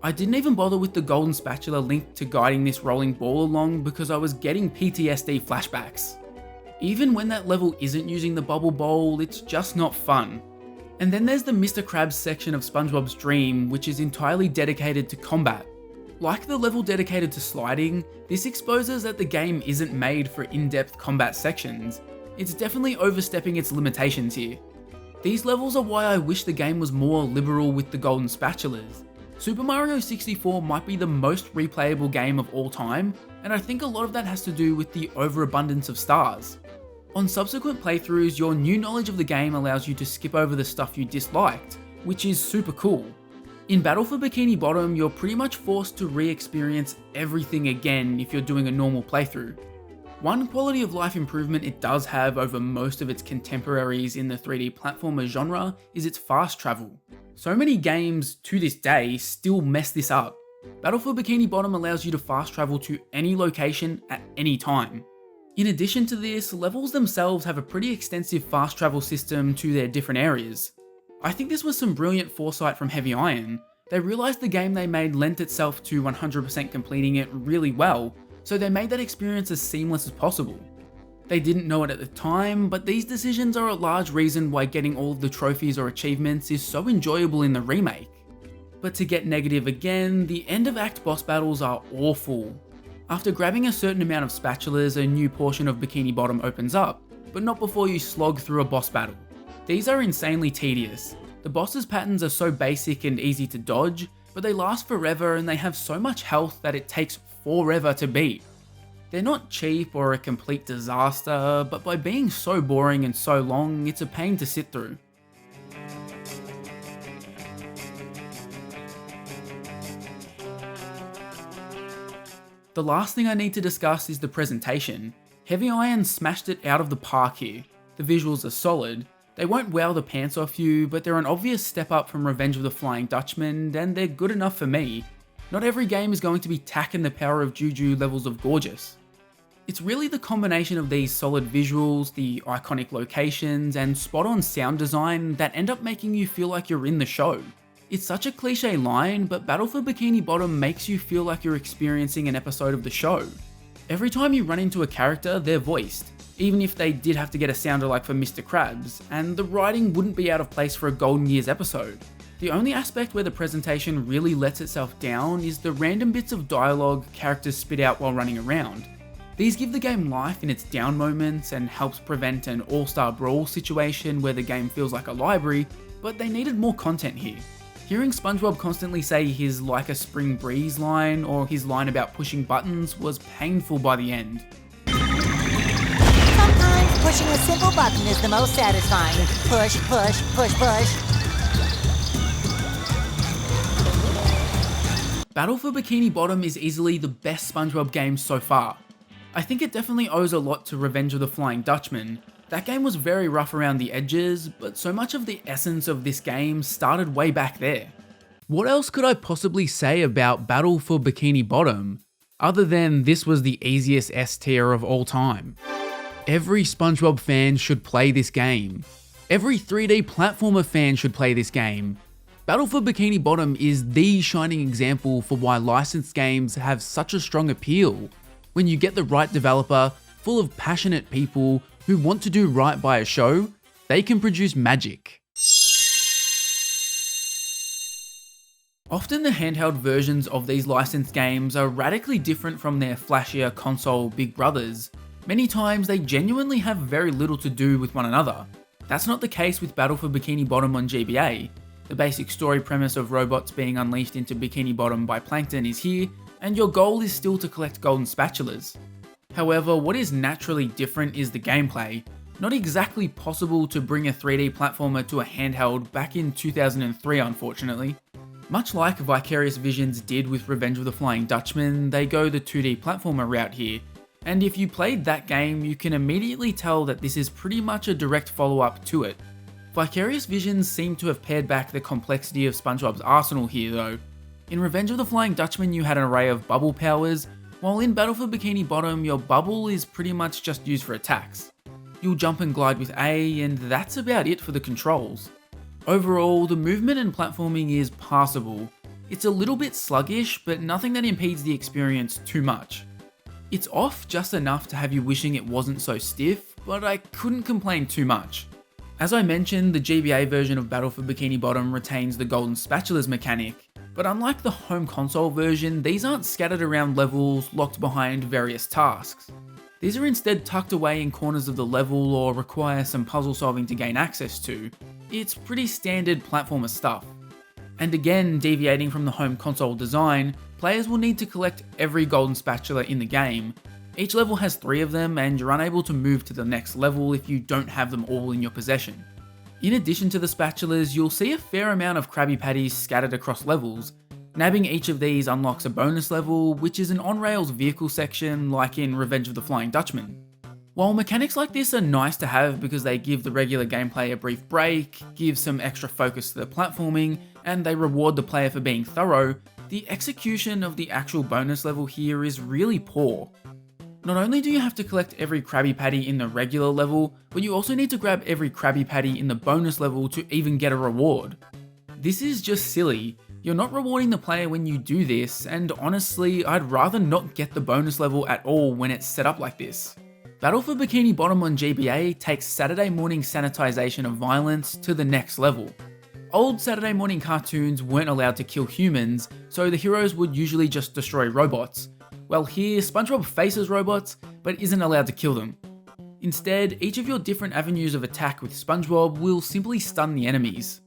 I didn't even bother with the golden spatula linked to guiding this rolling ball along because I was getting PTSD flashbacks. Even when that level isn't using the bubble bowl, it's just not fun. And then there's the Mr. Krabs section of SpongeBob's Dream, which is entirely dedicated to combat. Like the level dedicated to sliding, this exposes that the game isn't made for in-depth combat sections. It's definitely overstepping its limitations here. These levels are why I wish the game was more liberal with the golden spatulas. Super Mario 64 might be the most replayable game of all time, and I think a lot of that has to do with the overabundance of stars. On subsequent playthroughs, your new knowledge of the game allows you to skip over the stuff you disliked, which is super cool. In Battle for Bikini Bottom, you're pretty much forced to re-experience everything again if you're doing a normal playthrough. One quality of life improvement it does have over most of its contemporaries in the 3D platformer genre is its fast travel. So many games to this day still mess this up. Battle for Bikini Bottom allows you to fast travel to any location at any time. In addition to this, levels themselves have a pretty extensive fast travel system to their different areas. I think this was some brilliant foresight from Heavy Iron. They realised the game they made lent itself to 100% completing it really well, so they made that experience as seamless as possible. They didn't know it at the time, but these decisions are a large reason why getting all of the trophies or achievements is so enjoyable in the remake. But to get negative again, the end of act boss battles are awful. After grabbing a certain amount of spatulas, a new portion of Bikini Bottom opens up, but not before you slog through a boss battle. These are insanely tedious. The boss's patterns are so basic and easy to dodge, but they last forever and they have so much health that it takes forever to beat. They're not cheap or a complete disaster, but by being so boring and so long, it's a pain to sit through. The last thing I need to discuss is the presentation. Heavy Iron smashed it out of the park here. The visuals are solid. They won't wow the pants off you, but they're an obvious step up from Revenge of the Flying Dutchman, and they're good enough for me. Not every game is going to be tacking the power of Juju levels of gorgeous. It's really the combination of these solid visuals, the iconic locations, and spot-on sound design that end up making you feel like you're in the show. It's such a cliche line, but Battle for Bikini Bottom makes you feel like you're experiencing an episode of the show. Every time you run into a character, they're voiced, even if they did have to get a sound-alike for Mr. Krabs, and the writing wouldn't be out of place for a Golden Years episode. The only aspect where the presentation really lets itself down is the random bits of dialogue characters spit out while running around. These give the game life in its down moments and helps prevent an all-star brawl situation where the game feels like a library, but they needed more content here. Hearing SpongeBob constantly say his "like a spring breeze" line or his line about pushing buttons was painful by the end. Sometimes pushing a simple button is the most satisfying. Push, push, push, push. Battle for Bikini Bottom is easily the best SpongeBob game so far. I think it definitely owes a lot to Revenge of the Flying Dutchman. That game was very rough around the edges, but so much of the essence of this game started way back there. What else could I possibly say about Battle for Bikini Bottom, other than this was the easiest S tier of all time? Every SpongeBob fan should play this game. Every 3D platformer fan should play this game. Battle for Bikini Bottom is the shining example for why licensed games have such a strong appeal. When you get the right developer, full of passionate people who want to do right by a show, they can produce magic. Often the handheld versions of these licensed games are radically different from their flashier console big brothers. Many times they genuinely have very little to do with one another. That's not the case with Battle for Bikini Bottom on GBA. The basic story premise of robots being unleashed into Bikini Bottom by Plankton is here, and your goal is still to collect golden spatulas. However, what is naturally different is the gameplay. Not exactly possible to bring a 3D platformer to a handheld back in 2003, unfortunately. Much like Vicarious Visions did with Revenge of the Flying Dutchman, they go the 2D platformer route here. And if you played that game, you can immediately tell that this is pretty much a direct follow-up to it. Vicarious Visions seem to have pared back the complexity of SpongeBob's arsenal here though. In Revenge of the Flying Dutchman you had an array of bubble powers, while in Battle for Bikini Bottom your bubble is pretty much just used for attacks. You'll jump and glide with A, and that's about it for the controls. Overall, the movement and platforming is passable. It's a little bit sluggish, but nothing that impedes the experience too much. It's off just enough to have you wishing it wasn't so stiff, but I couldn't complain too much. As I mentioned, the GBA version of Battle for Bikini Bottom retains the golden spatulas mechanic, but unlike the home console version, these aren't scattered around levels locked behind various tasks. These are instead tucked away in corners of the level or require some puzzle solving to gain access to. It's pretty standard platformer stuff. And again, deviating from the home console design, players will need to collect every golden spatula in the game. Each level has 3 of them, and you're unable to move to the next level if you don't have them all in your possession. In addition to the spatulas, you'll see a fair amount of Krabby Patties scattered across levels. Nabbing each of these unlocks a bonus level, which is an on-rails vehicle section like in Revenge of the Flying Dutchman. While mechanics like this are nice to have because they give the regular gameplay a brief break, give some extra focus to the platforming, and they reward the player for being thorough, the execution of the actual bonus level here is really poor. Not only do you have to collect every Krabby Patty in the regular level, but you also need to grab every Krabby Patty in the bonus level to even get a reward. This is just silly. You're not rewarding the player when you do this, and honestly, I'd rather not get the bonus level at all when it's set up like this. Battle for Bikini Bottom on GBA takes Saturday morning sanitization of violence to the next level. Old Saturday morning cartoons weren't allowed to kill humans, so the heroes would usually just destroy robots. Well, here, SpongeBob faces robots, but isn't allowed to kill them. Instead, each of your different avenues of attack with SpongeBob will simply stun the enemies.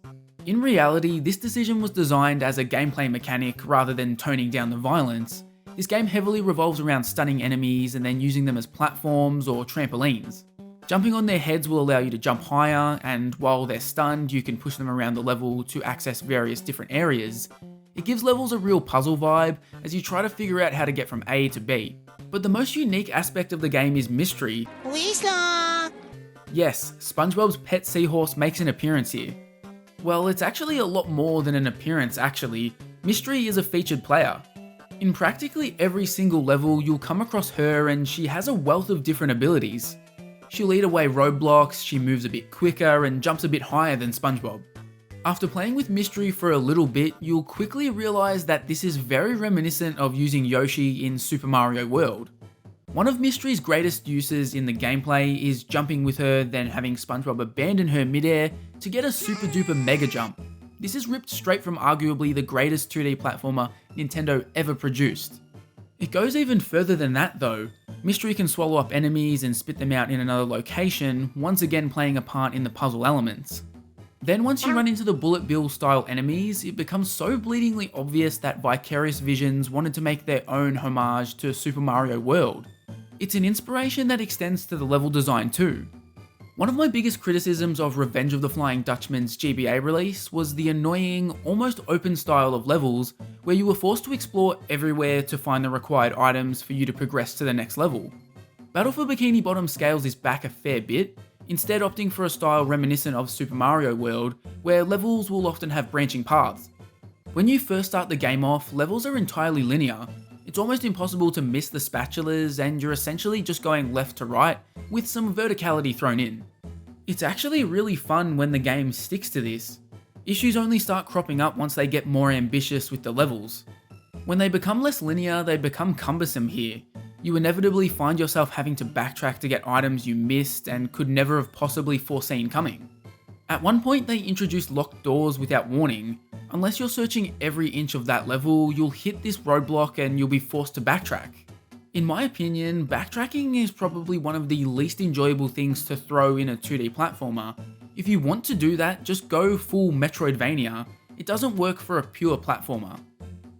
In reality, this decision was designed as a gameplay mechanic rather than toning down the violence. This game heavily revolves around stunning enemies and then using them as platforms or trampolines. Jumping on their heads will allow you to jump higher, and while they're stunned, you can push them around the level to access various different areas. It gives levels a real puzzle vibe as you try to figure out how to get from A to B. But the most unique aspect of the game is mystery. Lisa! Yes, SpongeBob's pet seahorse makes an appearance here. Well, it's actually a lot more than an appearance actually. Mystery is a featured player. In practically every single level, you'll come across her and she has a wealth of different abilities. She'll eat away roadblocks, she moves a bit quicker and jumps a bit higher than SpongeBob. After playing with Mystery for a little bit, you'll quickly realise that this is very reminiscent of using Yoshi in Super Mario World. One of Mystery's greatest uses in the gameplay is jumping with her, then having SpongeBob abandon her midair to get a super duper mega jump. This is ripped straight from arguably the greatest 2D platformer Nintendo ever produced. It goes even further than that though. Mystery can swallow up enemies and spit them out in another location, once again playing a part in the puzzle elements. Then once you run into the Bullet Bill style enemies, it becomes so bleedingly obvious that Vicarious Visions wanted to make their own homage to Super Mario World. It's an inspiration that extends to the level design too. One of my biggest criticisms of Revenge of the Flying Dutchman's GBA release was the annoying, almost open style of levels where you were forced to explore everywhere to find the required items for you to progress to the next level. Battle for Bikini Bottom scales this back a fair bit, instead opting for a style reminiscent of Super Mario World, where levels will often have branching paths. When you first start the game off, levels are entirely linear. It's almost impossible to miss the spatulas and you're essentially just going left to right with some verticality thrown in. It's actually really fun when the game sticks to this. Issues only start cropping up once they get more ambitious with the levels. When they become less linear, they become cumbersome here. You inevitably find yourself having to backtrack to get items you missed and could never have possibly foreseen coming. At one point they introduced locked doors without warning. Unless you're searching every inch of that level, you'll hit this roadblock and you'll be forced to backtrack. In my opinion, backtracking is probably one of the least enjoyable things to throw in a 2D platformer. If you want to do that, just go full Metroidvania. It doesn't work for a pure platformer.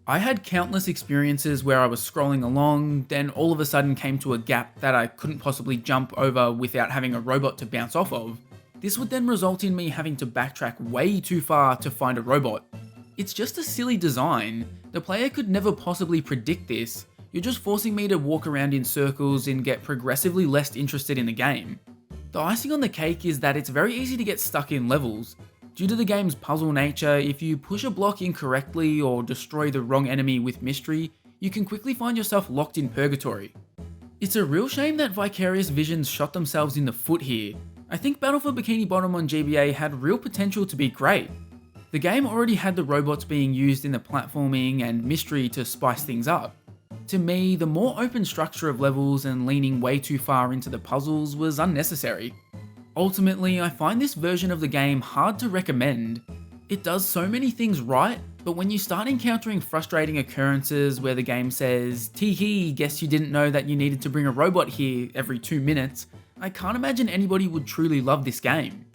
I had countless experiences where I was scrolling along, then all of a sudden came to a gap that I couldn't possibly jump over without having a robot to bounce off of. This would then result in me having to backtrack way too far to find a robot. It's just a silly design. The player could never possibly predict this. You're just forcing me to walk around in circles and get progressively less interested in the game. The icing on the cake is that it's very easy to get stuck in levels. Due to the game's puzzle nature, if you push a block incorrectly or destroy the wrong enemy with Mystery, you can quickly find yourself locked in purgatory. It's a real shame that Vicarious Visions shot themselves in the foot here. I think Battle for Bikini Bottom on GBA had real potential to be great. The game already had the robots being used in the platforming and Mystery to spice things up. To me, the more open structure of levels and leaning way too far into the puzzles was unnecessary. Ultimately, I find this version of the game hard to recommend. It does so many things right, but when you start encountering frustrating occurrences where the game says, "Tee hee, guess you didn't know that you needed to bring a robot here every 2 minutes," I can't imagine anybody would truly love this game.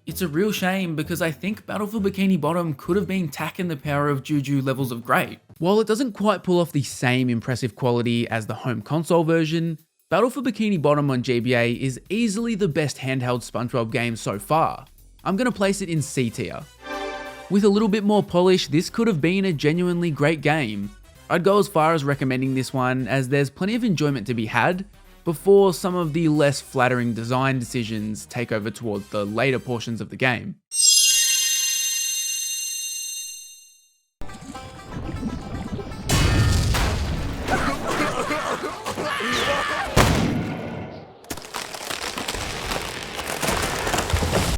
It's a real shame because I think Battle for Bikini Bottom could have been tacking the power of Juju levels of great. While it doesn't quite pull off the same impressive quality as the home console version, Battle for Bikini Bottom on GBA is easily the best handheld SpongeBob game so far. I'm going to place it in C tier. With a little bit more polish, this could have been a genuinely great game. I'd go as far as recommending this one as there's plenty of enjoyment to be had before some of the less flattering design decisions take over towards the later portions of the game.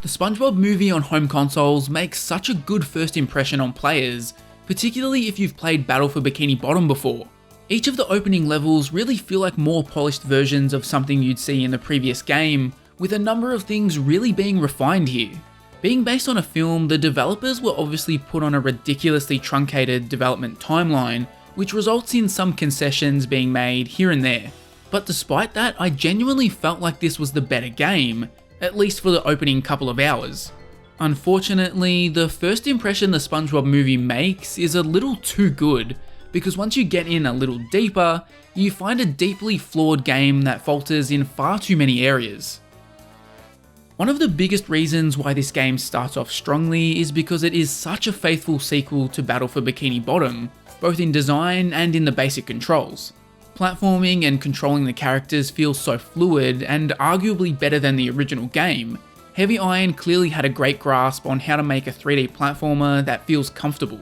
The SpongeBob movie on home consoles makes such a good first impression on players, particularly if you've played Battle for Bikini Bottom before. Each of the opening levels really feel like more polished versions of something you'd see in the previous game, with a number of things really being refined here. Being based on a film, the developers were obviously put on a ridiculously truncated development timeline, which results in some concessions being made here and there. But despite that, I genuinely felt like this was the better game, at least for the opening couple of hours. Unfortunately, the first impression the SpongeBob movie makes is a little too good, because once you get in a little deeper, you find a deeply flawed game that falters in far too many areas. One of the biggest reasons why this game starts off strongly is because it is such a faithful sequel to Battle for Bikini Bottom, both in design and in the basic controls. Platforming and controlling the characters feels so fluid and arguably better than the original game. Heavy Iron clearly had a great grasp on how to make a 3D platformer that feels comfortable.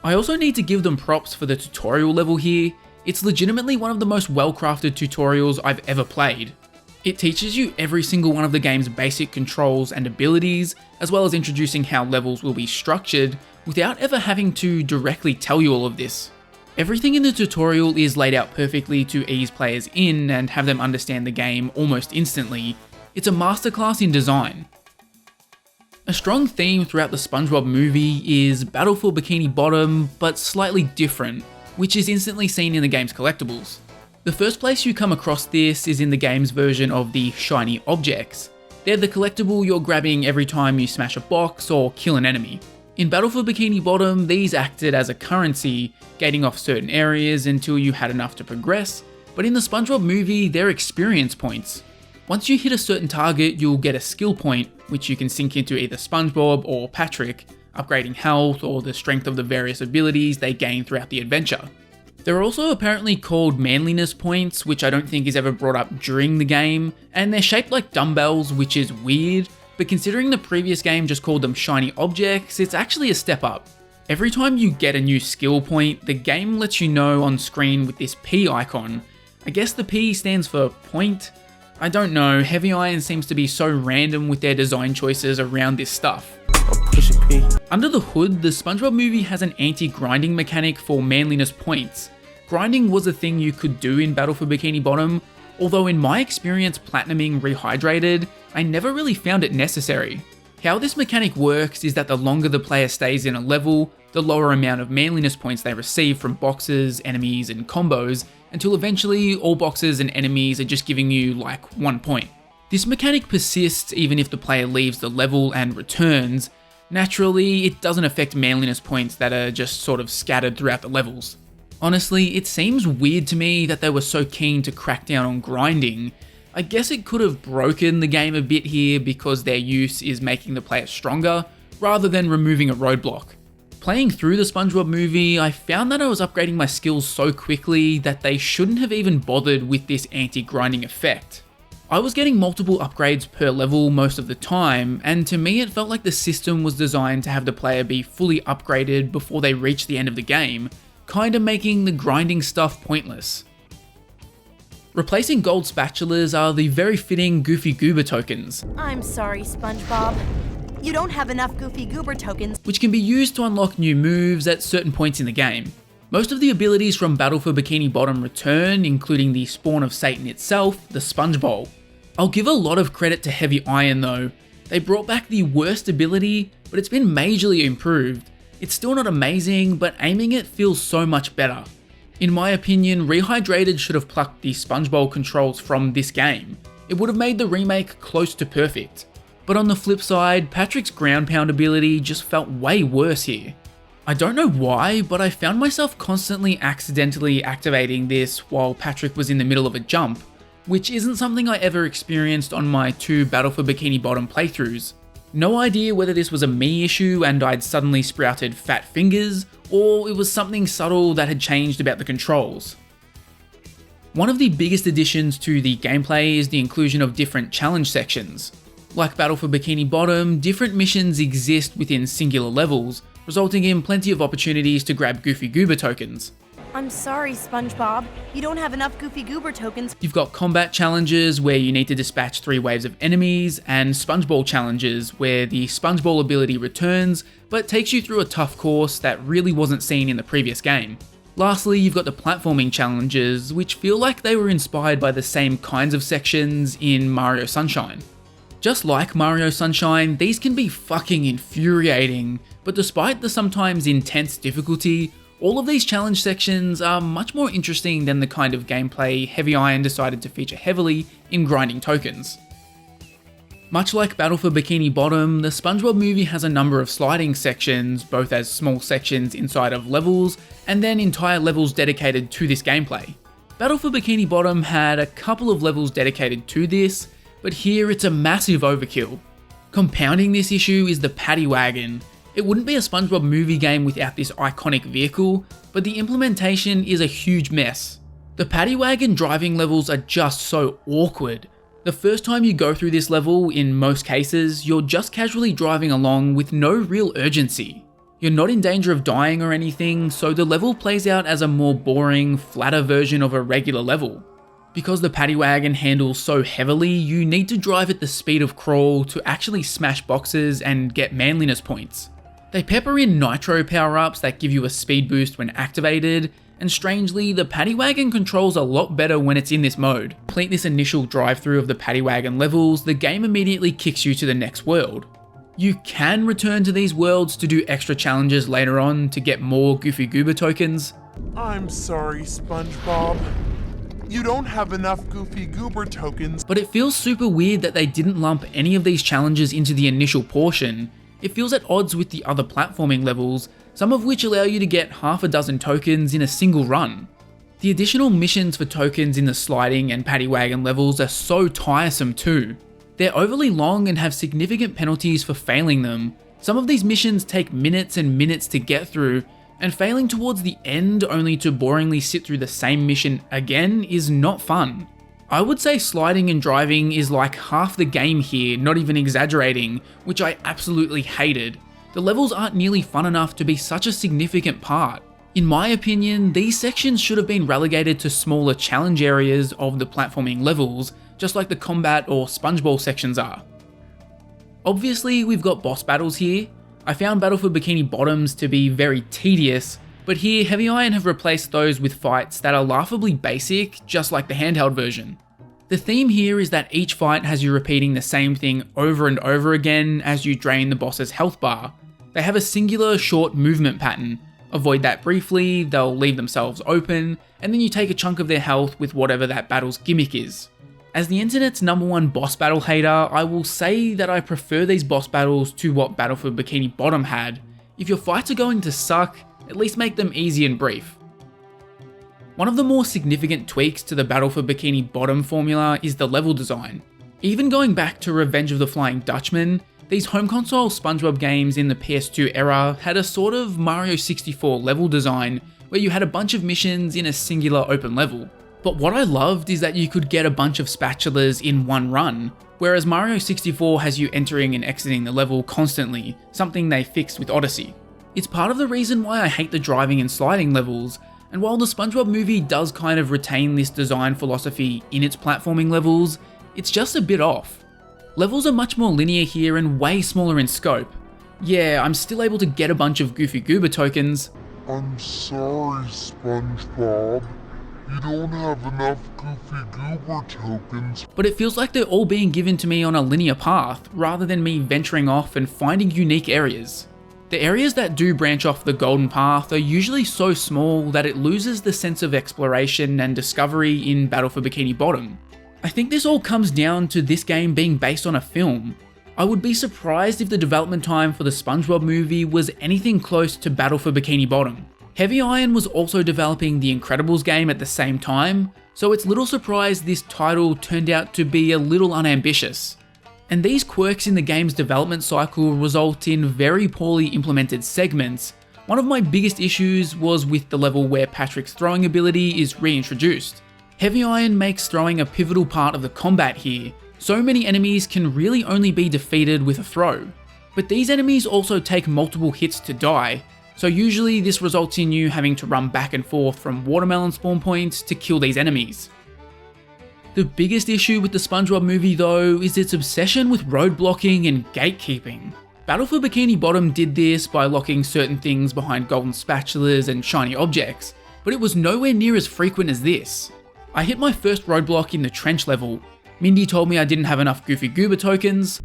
I also need to give them props for the tutorial level here. It's legitimately one of the most well-crafted tutorials I've ever played. It teaches you every single one of the game's basic controls and abilities, as well as introducing how levels will be structured without ever having to directly tell you all of this. Everything in the tutorial is laid out perfectly to ease players in and have them understand the game almost instantly. It's a masterclass in design. A strong theme throughout the SpongeBob movie is Battle for Bikini Bottom, but slightly different, which is instantly seen in the game's collectibles. The first place you come across this is in the game's version of the shiny objects. They're the collectible you're grabbing every time you smash a box or kill an enemy. In Battle for Bikini Bottom, these acted as a currency, gating off certain areas until you had enough to progress, but in the SpongeBob movie, they're experience points. Once you hit a certain target, you'll get a skill point, which you can sink into either SpongeBob or Patrick, upgrading health or the strength of the various abilities they gain throughout the adventure. There are also apparently called manliness points, which I don't think is ever brought up during the game, and they're shaped like dumbbells, which is weird, but considering the previous game just called them shiny objects, it's actually a step up. Every time you get a new skill point, the game lets you know on screen with this P icon. I guess the P stands for point? I don't know, Heavy Iron seems to be so random with their design choices around this stuff. Under the hood, the SpongeBob movie has an anti-grinding mechanic for manliness points. Grinding was a thing you could do in Battle for Bikini Bottom, although in my experience platinuming Rehydrated, I never really found it necessary. How this mechanic works is that the longer the player stays in a level, the lower amount of manliness points they receive from boxes, enemies, and combos, until eventually all boxes and enemies are just giving you like 1 point. This mechanic persists even if the player leaves the level and returns. Naturally, it doesn't affect manliness points that are just sort of scattered throughout the levels. Honestly, it seems weird to me that they were so keen to crack down on grinding. I guess it could have broken the game a bit here because their use is making the player stronger, rather than removing a roadblock. Playing through the SpongeBob movie, I found that I was upgrading my skills so quickly that they shouldn't have even bothered with this anti-grinding effect. I was getting multiple upgrades per level most of the time, and to me it felt like the system was designed to have the player be fully upgraded before they reach the end of the game, kinda making the grinding stuff pointless. Replacing gold spatulas are the very fitting Goofy Goober tokens. I'm sorry, SpongeBob. You don't have enough Goofy Goober tokens, which can be used to unlock new moves at certain points in the game. Most of the abilities from Battle for Bikini Bottom return, including the spawn of Satan itself, the Sponge Bowl. I'll give a lot of credit to Heavy Iron though. They brought back the worst ability, but it's been majorly improved. It's still not amazing, but aiming it feels so much better. In my opinion, Rehydrated should have plucked the Sponge Bowl controls from this game. It would have made the remake close to perfect. But on the flip side, Patrick's ground pound ability just felt way worse here. I don't know why, but I found myself constantly accidentally activating this while Patrick was in the middle of a jump, which isn't something I ever experienced on my 2 Battle for Bikini Bottom playthroughs. No idea whether this was a me issue and I'd suddenly sprouted fat fingers, or it was something subtle that had changed about the controls. One of the biggest additions to the gameplay is the inclusion of different challenge sections. Like Battle for Bikini Bottom, different missions exist within singular levels, resulting in plenty of opportunities to grab Goofy Goober tokens. I'm sorry, SpongeBob. You don't have enough Goofy Goober tokens. You've got combat challenges where you need to dispatch 3 waves of enemies, and SpongeBall challenges where the SpongeBall ability returns, but takes you through a tough course that really wasn't seen in the previous game. Lastly, you've got the platforming challenges, which feel like they were inspired by the same kinds of sections in Mario Sunshine. Just like Mario Sunshine, these can be fucking infuriating, but despite the sometimes intense difficulty, all of these challenge sections are much more interesting than the kind of gameplay Heavy Iron decided to feature heavily in grinding tokens. Much like Battle for Bikini Bottom, the SpongeBob movie has a number of sliding sections, both as small sections inside of levels, and then entire levels dedicated to this gameplay. Battle for Bikini Bottom had a couple of levels dedicated to this, but here it's a massive overkill. Compounding this issue is the Paddy Wagon. It wouldn't be a SpongeBob movie game without this iconic vehicle, but the implementation is a huge mess. The Paddy Wagon driving levels are just so awkward. The first time you go through this level, in most cases, you're just casually driving along with no real urgency. You're not in danger of dying or anything, so the level plays out as a more boring, flatter version of a regular level. Because the Paddy Wagon handles so heavily, you need to drive at the speed of crawl to actually smash boxes and get manliness points. They pepper in nitro power-ups that give you a speed boost when activated, and strangely, the Paddy Wagon controls a lot better when it's in this mode. Complete this initial drive-through of the Paddy Wagon levels, the game immediately kicks you to the next world. You can return to these worlds to do extra challenges later on to get more Goofy Goober tokens. I'm sorry, SpongeBob. You don't have enough Goofy Goober tokens. But it feels super weird that they didn't lump any of these challenges into the initial portion. It feels at odds with the other platforming levels, some of which allow you to get half a dozen tokens in a single run. The additional missions for tokens in the sliding and Paddy Wagon levels are so tiresome too. They're overly long and have significant penalties for failing them. Some of these missions take minutes and minutes to get through, and failing towards the end only to boringly sit through the same mission again is not fun. I would say sliding and driving is like half the game here, not even exaggerating, which I absolutely hated. The levels aren't nearly fun enough to be such a significant part. In my opinion, these sections should have been relegated to smaller challenge areas of the platforming levels, just like the combat or SpongeBob sections are. Obviously, we've got boss battles here. I found Battle for Bikini Bottoms to be very tedious, but here Heavy Iron have replaced those with fights that are laughably basic, just like the handheld version. The theme here is that each fight has you repeating the same thing over and over again as you drain the boss's health bar. They have a singular short movement pattern. Avoid that briefly, they'll leave themselves open, and then you take a chunk of their health with whatever that battle's gimmick is. As the internet's #1 boss battle hater, I will say that I prefer these boss battles to what Battle for Bikini Bottom had. If your fights are going to suck, at least make them easy and brief. One of the more significant tweaks to the Battle for Bikini Bottom formula is the level design. Even going back to Revenge of the Flying Dutchman, these home console SpongeBob games in the PS2 era had a sort of Mario 64 level design where you had a bunch of missions in a singular open level. But what I loved is that you could get a bunch of spatulas in one run, whereas Mario 64 has you entering and exiting the level constantly, something they fixed with Odyssey. It's part of the reason why I hate the driving and sliding levels, and while the SpongeBob movie does kind of retain this design philosophy in its platforming levels, it's just a bit off. Levels are much more linear here and way smaller in scope. Yeah, I'm still able to get a bunch of Goofy Goober tokens. I'm sorry, SpongeBob. You don't have enough Goofy Goober tokens. But it feels like they're all being given to me on a linear path, rather than me venturing off and finding unique areas. The areas that do branch off the golden path are usually so small that it loses the sense of exploration and discovery in Battle for Bikini Bottom. I think this all comes down to this game being based on a film. I would be surprised if the development time for the SpongeBob movie was anything close to Battle for Bikini Bottom. Heavy Iron was also developing the Incredibles game at the same time, so it's little surprise this title turned out to be a little unambitious. And these quirks in the game's development cycle result in very poorly implemented segments. One of my biggest issues was with the level where Patrick's throwing ability is reintroduced. Heavy Iron makes throwing a pivotal part of the combat here. So many enemies can really only be defeated with a throw. But these enemies also take multiple hits to die, so usually this results in you having to run back and forth from watermelon spawn points to kill these enemies. The biggest issue with the SpongeBob movie though is its obsession with road blocking and gatekeeping. Battle for Bikini Bottom did this by locking certain things behind golden spatulas and shiny objects, but it was nowhere near as frequent as this. I hit my first roadblock in the trench level. Mindy told me I didn't have enough Goofy Goober tokens.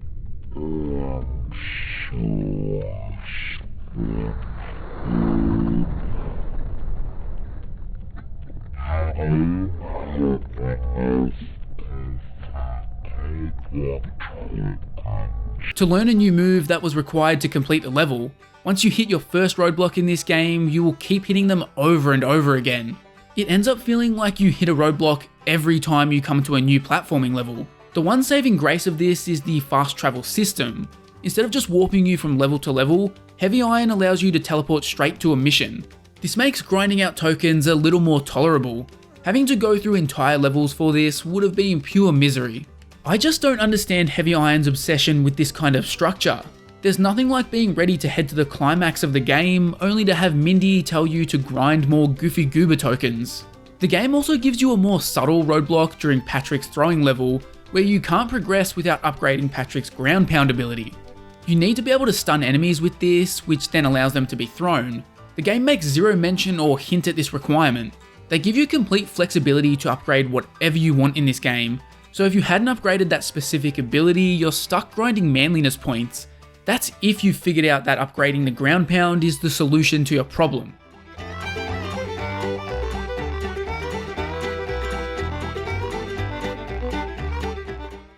To learn a new move that was required to complete the level. Once you hit your first roadblock in this game, you will keep hitting them over and over again. It ends up feeling like you hit a roadblock every time you come to a new platforming level. The one saving grace of this is the fast travel system. Instead of just warping you from level to level, Heavy Iron allows you to teleport straight to a mission. This makes grinding out tokens a little more tolerable. Having to go through entire levels for this would have been pure misery. I just don't understand Heavy Iron's obsession with this kind of structure. There's nothing like being ready to head to the climax of the game, only to have Mindy tell you to grind more Goofy Goober tokens. The game also gives you a more subtle roadblock during Patrick's throwing level, where you can't progress without upgrading Patrick's ground pound ability. You need to be able to stun enemies with this, which then allows them to be thrown. The game makes zero mention or hint at this requirement. They give you complete flexibility to upgrade whatever you want in this game, so if you hadn't upgraded that specific ability, you're stuck grinding manliness points. That's if you figured out that upgrading the ground pound is the solution to your problem.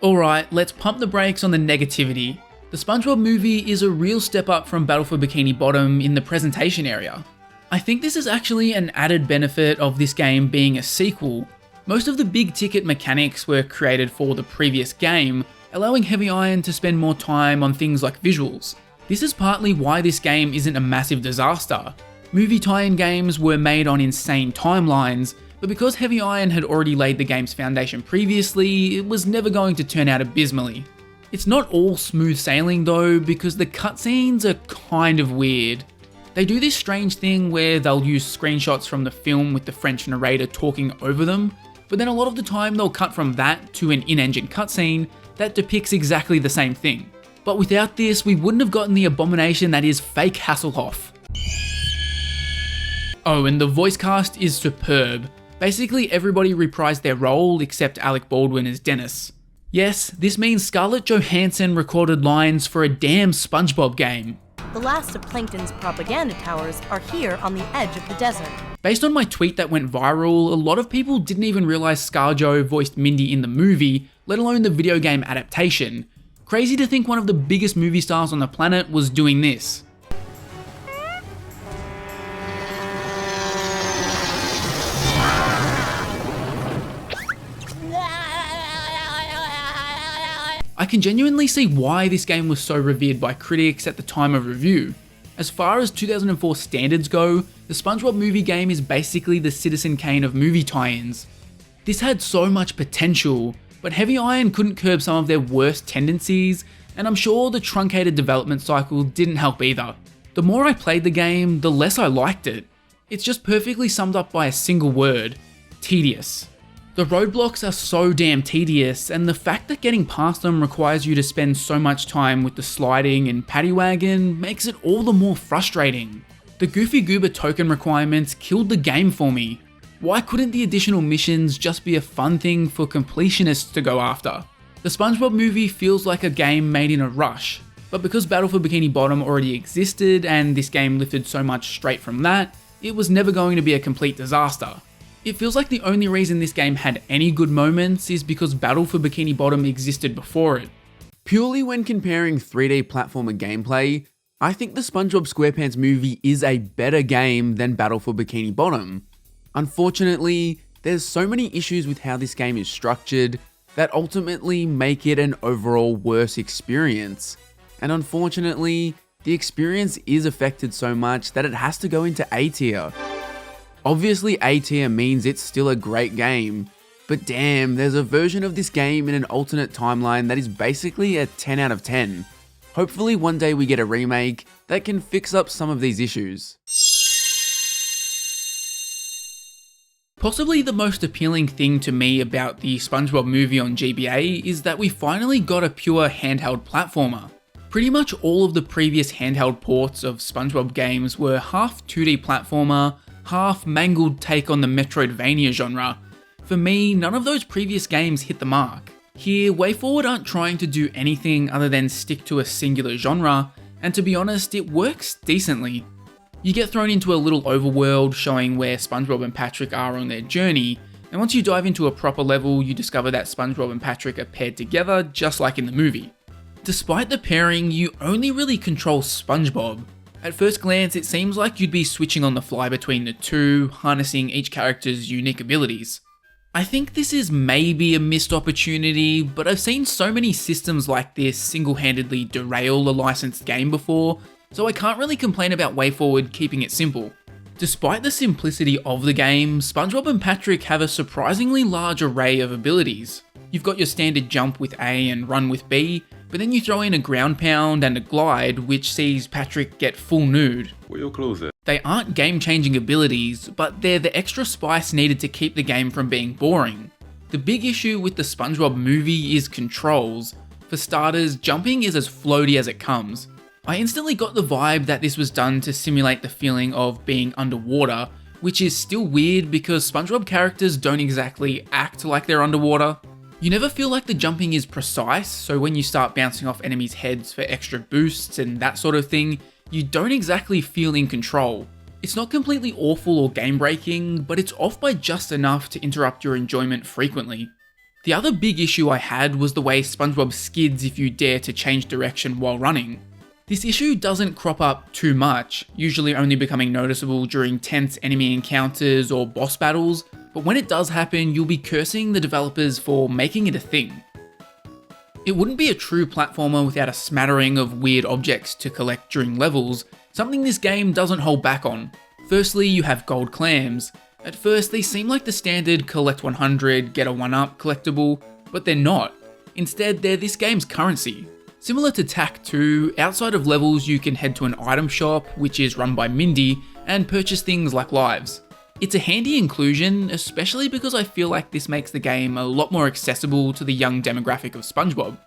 Alright, let's pump the brakes on the negativity. The SpongeBob movie is a real step up from Battle for Bikini Bottom in the presentation area. I think this is actually an added benefit of this game being a sequel. Most of the big ticket mechanics were created for the previous game, allowing Heavy Iron to spend more time on things like visuals. This is partly why this game isn't a massive disaster. Movie tie-in games were made on insane timelines, but because Heavy Iron had already laid the game's foundation previously, it was never going to turn out abysmally. It's not all smooth sailing though, because the cutscenes are kind of weird. They do this strange thing where they'll use screenshots from the film with the French narrator talking over them, but then a lot of the time they'll cut from that to an in-engine cutscene that depicts exactly the same thing. But without this, we wouldn't have gotten the abomination that is fake Hasselhoff. Oh, and the voice cast is superb. Basically everybody reprised their role except Alec Baldwin as Dennis. Yes, this means Scarlett Johansson recorded lines for a damn SpongeBob game. The last of Plankton's propaganda towers are here on the edge of the desert. Based on my tweet that went viral, a lot of people didn't even realize ScarJo voiced Mindy in the movie, let alone the video game adaptation. Crazy to think one of the biggest movie stars on the planet was doing this. I can genuinely see why this game was so revered by critics at the time of review. As far as 2004 standards go, the SpongeBob movie game is basically the Citizen Kane of movie tie-ins. This had so much potential, but Heavy Iron couldn't curb some of their worst tendencies, and I'm sure the truncated development cycle didn't help either. The more I played the game, the less I liked it. It's just perfectly summed up by a single word: tedious. The roadblocks are so damn tedious, and the fact that getting past them requires you to spend so much time with the sliding and paddy wagon makes it all the more frustrating. The Goofy Goober token requirements killed the game for me. Why couldn't the additional missions just be a fun thing for completionists to go after? The SpongeBob movie feels like a game made in a rush, but because Battle for Bikini Bottom already existed and this game lifted so much straight from that, it was never going to be a complete disaster. It feels like the only reason this game had any good moments is because Battle for Bikini Bottom existed before it. Purely when comparing 3D platformer gameplay, I think the SpongeBob SquarePants movie is a better game than Battle for Bikini Bottom. Unfortunately, there's so many issues with how this game is structured that ultimately make it an overall worse experience. And unfortunately, the experience is affected so much that it has to go into A tier. Obviously A tier means it's still a great game, but damn, there's a version of this game in an alternate timeline that is basically a 10 out of 10. Hopefully one day we get a remake that can fix up some of these issues. Possibly the most appealing thing to me about the SpongeBob movie on GBA is that we finally got a pure handheld platformer. Pretty much all of the previous handheld ports of SpongeBob games were half 2D platformer, half mangled take on the Metroidvania genre. For me, none of those previous games hit the mark. Here, WayForward aren't trying to do anything other than stick to a singular genre, and to be honest, it works decently. You get thrown into a little overworld showing where SpongeBob and Patrick are on their journey, and once you dive into a proper level, you discover that SpongeBob and Patrick are paired together just like in the movie. Despite the pairing, you only really control SpongeBob. At first glance, it seems like you'd be switching on the fly between the two, harnessing each character's unique abilities. I think this is maybe a missed opportunity, but I've seen so many systems like this single-handedly derail a licensed game before, so I can't really complain about WayForward keeping it simple. Despite the simplicity of the game, SpongeBob and Patrick have a surprisingly large array of abilities. You've got your standard jump with A and run with B, but then you throw in a ground pound and a glide, which sees Patrick get full nude. We'll close it. They aren't game-changing abilities, but they're the extra spice needed to keep the game from being boring. The big issue with the SpongeBob movie is controls. For starters, jumping is as floaty as it comes. I instantly got the vibe that this was done to simulate the feeling of being underwater, which is still weird because SpongeBob characters don't exactly act like they're underwater. You never feel like the jumping is precise, so when you start bouncing off enemies' heads for extra boosts and that sort of thing, you don't exactly feel in control. It's not completely awful or game-breaking, but it's off by just enough to interrupt your enjoyment frequently. The other big issue I had was the way SpongeBob skids if you dare to change direction while running. This issue doesn't crop up too much, usually only becoming noticeable during tense enemy encounters or boss battles, but when it does happen, you'll be cursing the developers for making it a thing. It wouldn't be a true platformer without a smattering of weird objects to collect during levels, something this game doesn't hold back on. Firstly, you have gold clams. At first, they seem like the standard collect 100, get a 1-up collectible, but they're not. Instead, they're this game's currency. Similar to Tak 2, outside of levels you can head to an item shop, which is run by Mindy, and purchase things like lives. It's a handy inclusion, especially because I feel like this makes the game a lot more accessible to the young demographic of SpongeBob.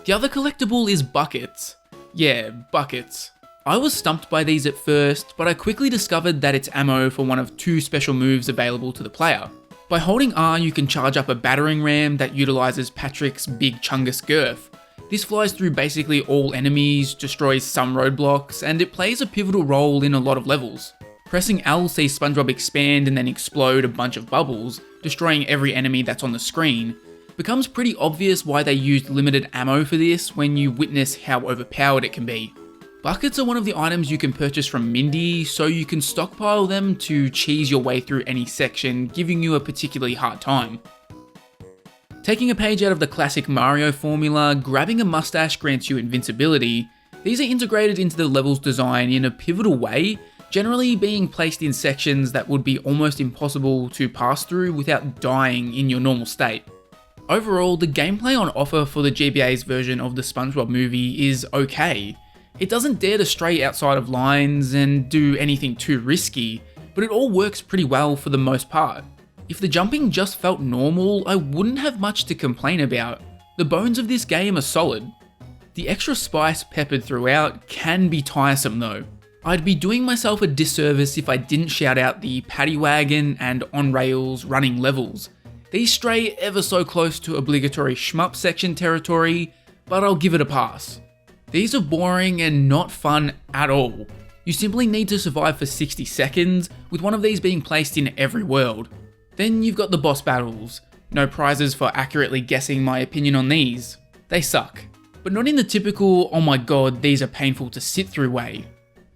The other collectible is buckets. Yeah, buckets. I was stumped by these at first, but I quickly discovered that it's ammo for one of 2 special moves available to the player. By holding R, you can charge up a battering ram that utilizes Patrick's Big Chungus Girth. This flies through basically all enemies, destroys some roadblocks, and it plays a pivotal role in a lot of levels. Pressing L sees SpongeBob expand and then explode a bunch of bubbles, destroying every enemy that's on the screen. Becomes pretty obvious why they used limited ammo for this when you witness how overpowered it can be. Buckets are one of the items you can purchase from Mindy, so you can stockpile them to cheese your way through any section, giving you a particularly hard time. Taking a page out of the classic Mario formula, grabbing a mustache grants you invincibility. These are integrated into the level's design in a pivotal way, generally being placed in sections that would be almost impossible to pass through without dying in your normal state. Overall, the gameplay on offer for the GBA's version of the SpongeBob movie is okay. It doesn't dare to stray outside of lines and do anything too risky, but it all works pretty well for the most part. If the jumping just felt normal, I wouldn't have much to complain about. The bones of this game are solid. The extra spice peppered throughout can be tiresome though. I'd be doing myself a disservice if I didn't shout out the paddy wagon and on-rails running levels. These stray ever so close to obligatory shmup section territory, but I'll give it a pass. These are boring and not fun at all. You simply need to survive for 60 seconds, with one of these being placed in every world. Then you've got the boss battles. No prizes for accurately guessing my opinion on these. They suck, but not in the typical, oh my god, these are painful to sit through way.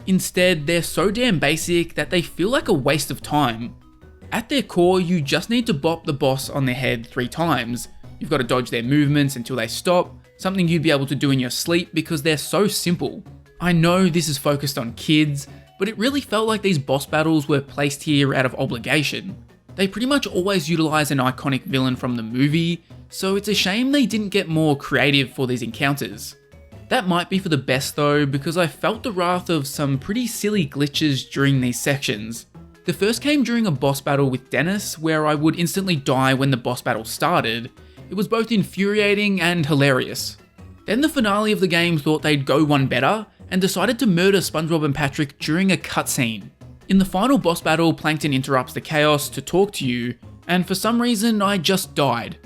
Instead, they're so damn basic that they feel like a waste of time. At their core, you just need to bop the boss on their head 3 times. You've got to dodge their movements until they stop, something you'd be able to do in your sleep because they're so simple. I know this is focused on kids, but it really felt like these boss battles were placed here out of obligation. They pretty much always utilize an iconic villain from the movie, so it's a shame they didn't get more creative for these encounters. That might be for the best though, because I felt the wrath of some pretty silly glitches during these sections. The first came during a boss battle with Dennis, where I would instantly die when the boss battle started. It was both infuriating and hilarious. Then the finale of the game thought they'd go one better, and decided to murder SpongeBob and Patrick during a cutscene. In the final boss battle, Plankton interrupts the chaos to talk to you, and for some reason I just died.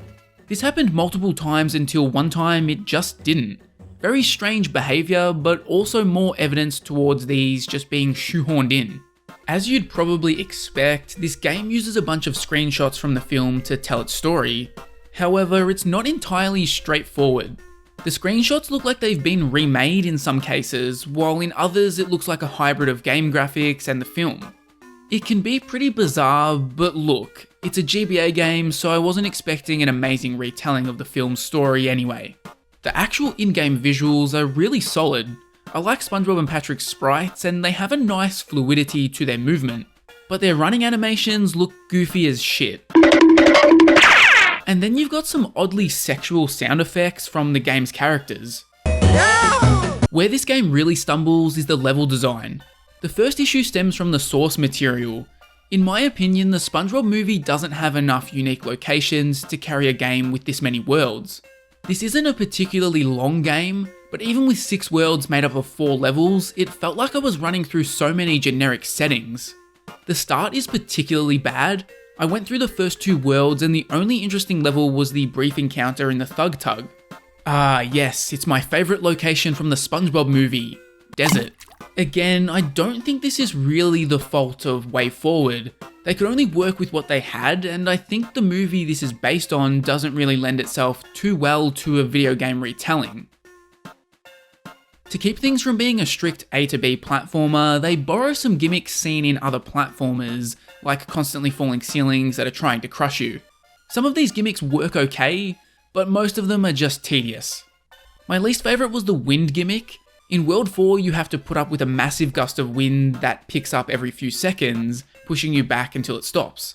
This happened multiple times until one time it just didn't. Very strange behaviour, but also more evidence towards these just being shoehorned in. As you'd probably expect, this game uses a bunch of screenshots from the film to tell its story. However, it's not entirely straightforward. The screenshots look like they've been remade in some cases, while in others it looks like a hybrid of game graphics and the film. It can be pretty bizarre, but look, it's a GBA game, so I wasn't expecting an amazing retelling of the film's story anyway. The actual in-game visuals are really solid. I like SpongeBob and Patrick's sprites, and they have a nice fluidity to their movement, but their running animations look goofy as shit. And then you've got some oddly sexual sound effects from the game's characters. No! Where this game really stumbles is the level design. The first issue stems from the source material. In my opinion, the SpongeBob movie doesn't have enough unique locations to carry a game with this many worlds. This isn't a particularly long game, but even with 6 worlds made up of 4 levels, it felt like I was running through so many generic settings. The start is particularly bad. I went through the first 2 worlds and the only interesting level was the brief encounter in the Thug Tug. Ah yes, it's my favourite location from the SpongeBob movie, desert. Again, I don't think this is really the fault of Way Forward. They could only work with what they had, and I think the movie this is based on doesn't really lend itself too well to a video game retelling. To keep things from being a strict A to B platformer, they borrow some gimmicks seen in other platformers, like constantly falling ceilings that are trying to crush you. Some of these gimmicks work okay, but most of them are just tedious. My least favourite was the wind gimmick. In World 4, you have to put up with a massive gust of wind that picks up every few seconds, pushing you back until it stops.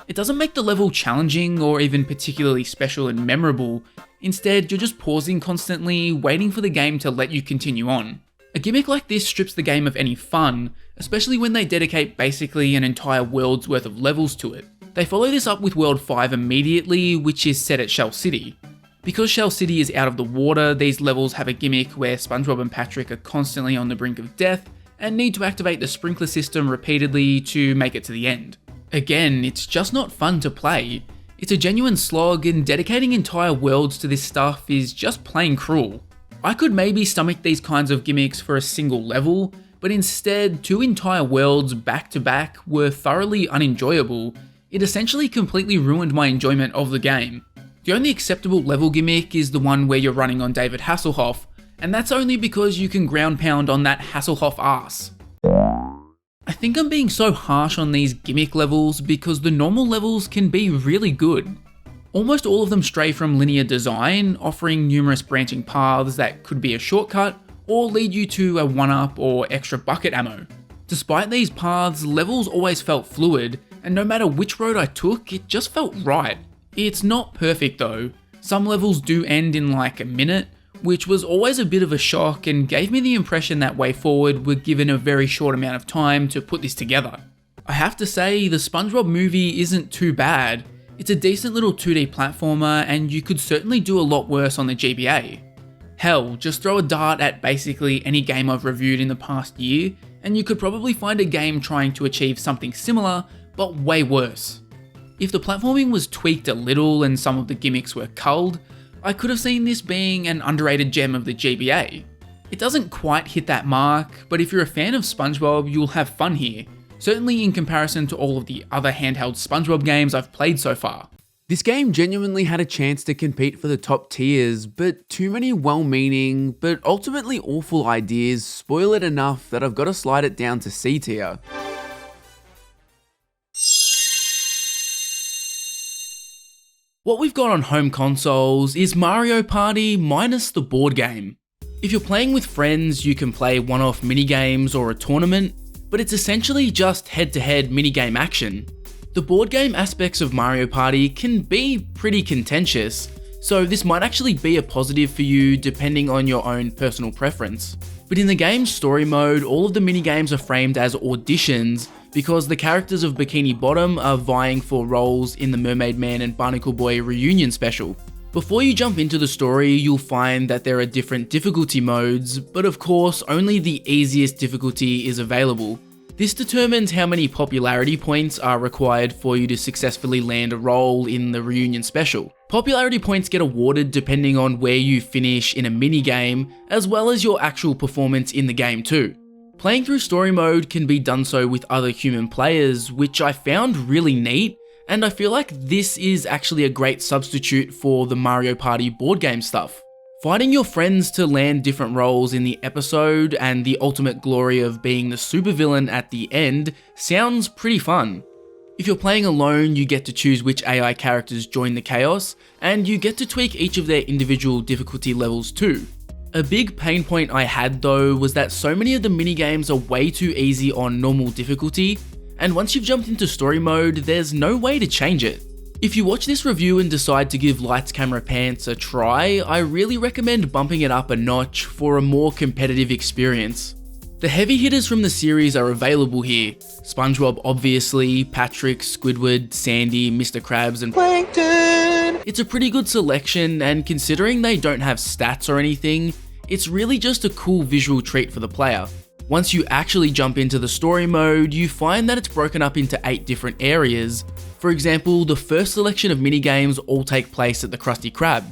It doesn't make the level challenging or even particularly special and memorable. Instead, you're just pausing constantly, waiting for the game to let you continue on. A gimmick like this strips the game of any fun, especially when they dedicate basically an entire world's worth of levels to it. They follow this up with World 5 immediately, which is set at Shell City. Because Shell City is out of the water, these levels have a gimmick where SpongeBob and Patrick are constantly on the brink of death and need to activate the sprinkler system repeatedly to make it to the end. Again, it's just not fun to play. It's a genuine slog, and dedicating entire worlds to this stuff is just plain cruel. I could maybe stomach these kinds of gimmicks for a single level, but instead 2 entire worlds back to back were thoroughly unenjoyable. It essentially completely ruined my enjoyment of the game. The only acceptable level gimmick is the one where you're running on David Hasselhoff, and that's only because you can ground pound on that Hasselhoff ass. I think I'm being so harsh on these gimmick levels because the normal levels can be really good. Almost all of them stray from linear design, offering numerous branching paths that could be a shortcut or lead you to a 1-up or extra bucket ammo. Despite these paths, levels always felt fluid, and no matter which road I took, it just felt right. It's not perfect though. Some levels do end in like a minute, which was always a bit of a shock and gave me the impression that Way Forward were given a very short amount of time to put this together. I have to say, the SpongeBob movie isn't too bad. It's a decent little 2D platformer, and you could certainly do a lot worse on the GBA. Hell, just throw a dart at basically any game I've reviewed in the past year, and you could probably find a game trying to achieve something similar, but way worse. If the platforming was tweaked a little and some of the gimmicks were culled, I could have seen this being an underrated gem of the GBA. It doesn't quite hit that mark, but if you're a fan of SpongeBob, you'll have fun here, certainly in comparison to all of the other handheld SpongeBob games I've played so far. This game genuinely had a chance to compete for the top tiers, but too many well-meaning, but ultimately awful ideas spoil it enough that I've got to slide it down to C tier. What we've got on home consoles is Mario Party minus the board game. If you're playing with friends, you can play one-off minigames or a tournament, but it's essentially just head-to-head minigame action. The board game aspects of Mario Party can be pretty contentious, so this might actually be a positive for you depending on your own personal preference. But in the game's story mode, all of the minigames are framed as auditions because the characters of Bikini Bottom are vying for roles in the Mermaid Man and Barnacle Boy reunion special. Before you jump into the story, you'll find that there are different difficulty modes, but of course, only the easiest difficulty is available. This determines how many popularity points are required for you to successfully land a role in the reunion special. Popularity points get awarded depending on where you finish in a minigame, as well as your actual performance in the game too. Playing through story mode can be done so with other human players, which I found really neat, and I feel like this is actually a great substitute for the Mario Party board game stuff. Fighting your friends to land different roles in the episode and the ultimate glory of being the supervillain at the end sounds pretty fun. If you're playing alone, you get to choose which AI characters join the chaos, and you get to tweak each of their individual difficulty levels too. A big pain point I had though was that so many of the minigames are way too easy on normal difficulty, and once you've jumped into story mode, there's no way to change it. If you watch this review and decide to give Lights Camera Pants a try, I really recommend bumping it up a notch for a more competitive experience. The heavy hitters from the series are available here. SpongeBob obviously, Patrick, Squidward, Sandy, Mr. Krabs and Plankton! It's a pretty good selection, and considering they don't have stats or anything, it's really just a cool visual treat for the player. Once you actually jump into the story mode, you find that it's broken up into 8 different areas. For example, the first selection of minigames all take place at the Krusty Krab.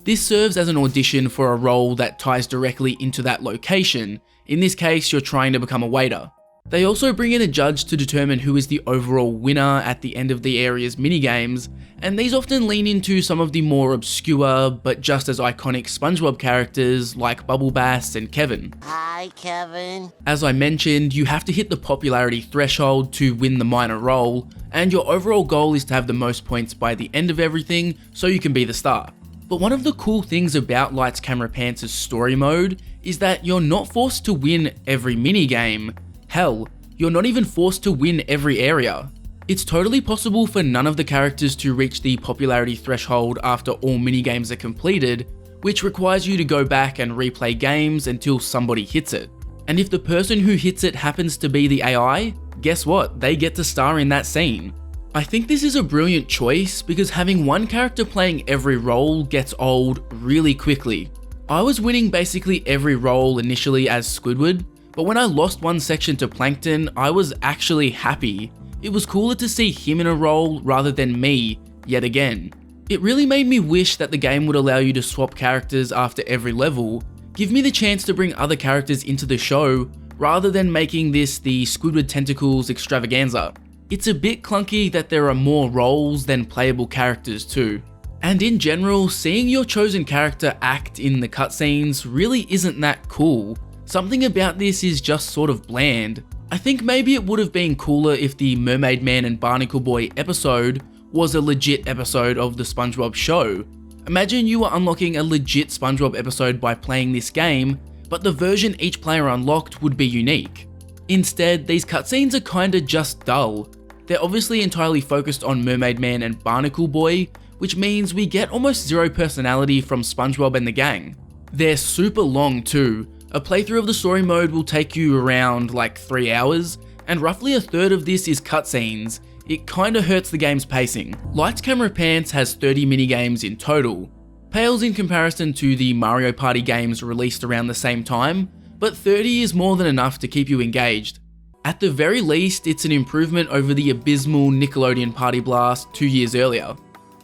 This serves as an audition for a role that ties directly into that location. In this case, you're trying to become a waiter. They also bring in a judge to determine who is the overall winner at the end of the area's minigames, and these often lean into some of the more obscure but just as iconic SpongeBob characters like Bubble Bass and Kevin. Hi, Kevin. As I mentioned, you have to hit the popularity threshold to win the minor role, and your overall goal is to have the most points by the end of everything so you can be the star. But one of the cool things about Lights Camera Pants' story mode is that you're not forced to win every minigame. Hell, you're not even forced to win every area. It's totally possible for none of the characters to reach the popularity threshold after all minigames are completed, which requires you to go back and replay games until somebody hits it. And if the person who hits it happens to be the AI, guess what? They get to star in that scene. I think this is a brilliant choice because having one character playing every role gets old really quickly. I was winning basically every role initially as Squidward, but when I lost one section to Plankton, I was actually happy. It was cooler to see him in a role rather than me, yet again. It really made me wish that the game would allow you to swap characters after every level, give me the chance to bring other characters into the show, rather than making this the Squidward Tentacles extravaganza. It's a bit clunky that there are more roles than playable characters too. And in general, seeing your chosen character act in the cutscenes really isn't that cool. Something about this is just sort of bland. I think maybe it would have been cooler if the Mermaid Man and Barnacle Boy episode was a legit episode of the SpongeBob show. Imagine you were unlocking a legit SpongeBob episode by playing this game, but the version each player unlocked would be unique. Instead, these cutscenes are kinda just dull. They're obviously entirely focused on Mermaid Man and Barnacle Boy, which means we get almost zero personality from SpongeBob and the gang. They're super long too. A playthrough of the story mode will take you around like 3 hours, and roughly a third of this is cutscenes. It kinda hurts the game's pacing. Lights Camera Pants has 30 minigames in total. Pales in comparison to the Mario Party games released around the same time, but 30 is more than enough to keep you engaged. At the very least, it's an improvement over the abysmal Nickelodeon Party Blast 2 years earlier.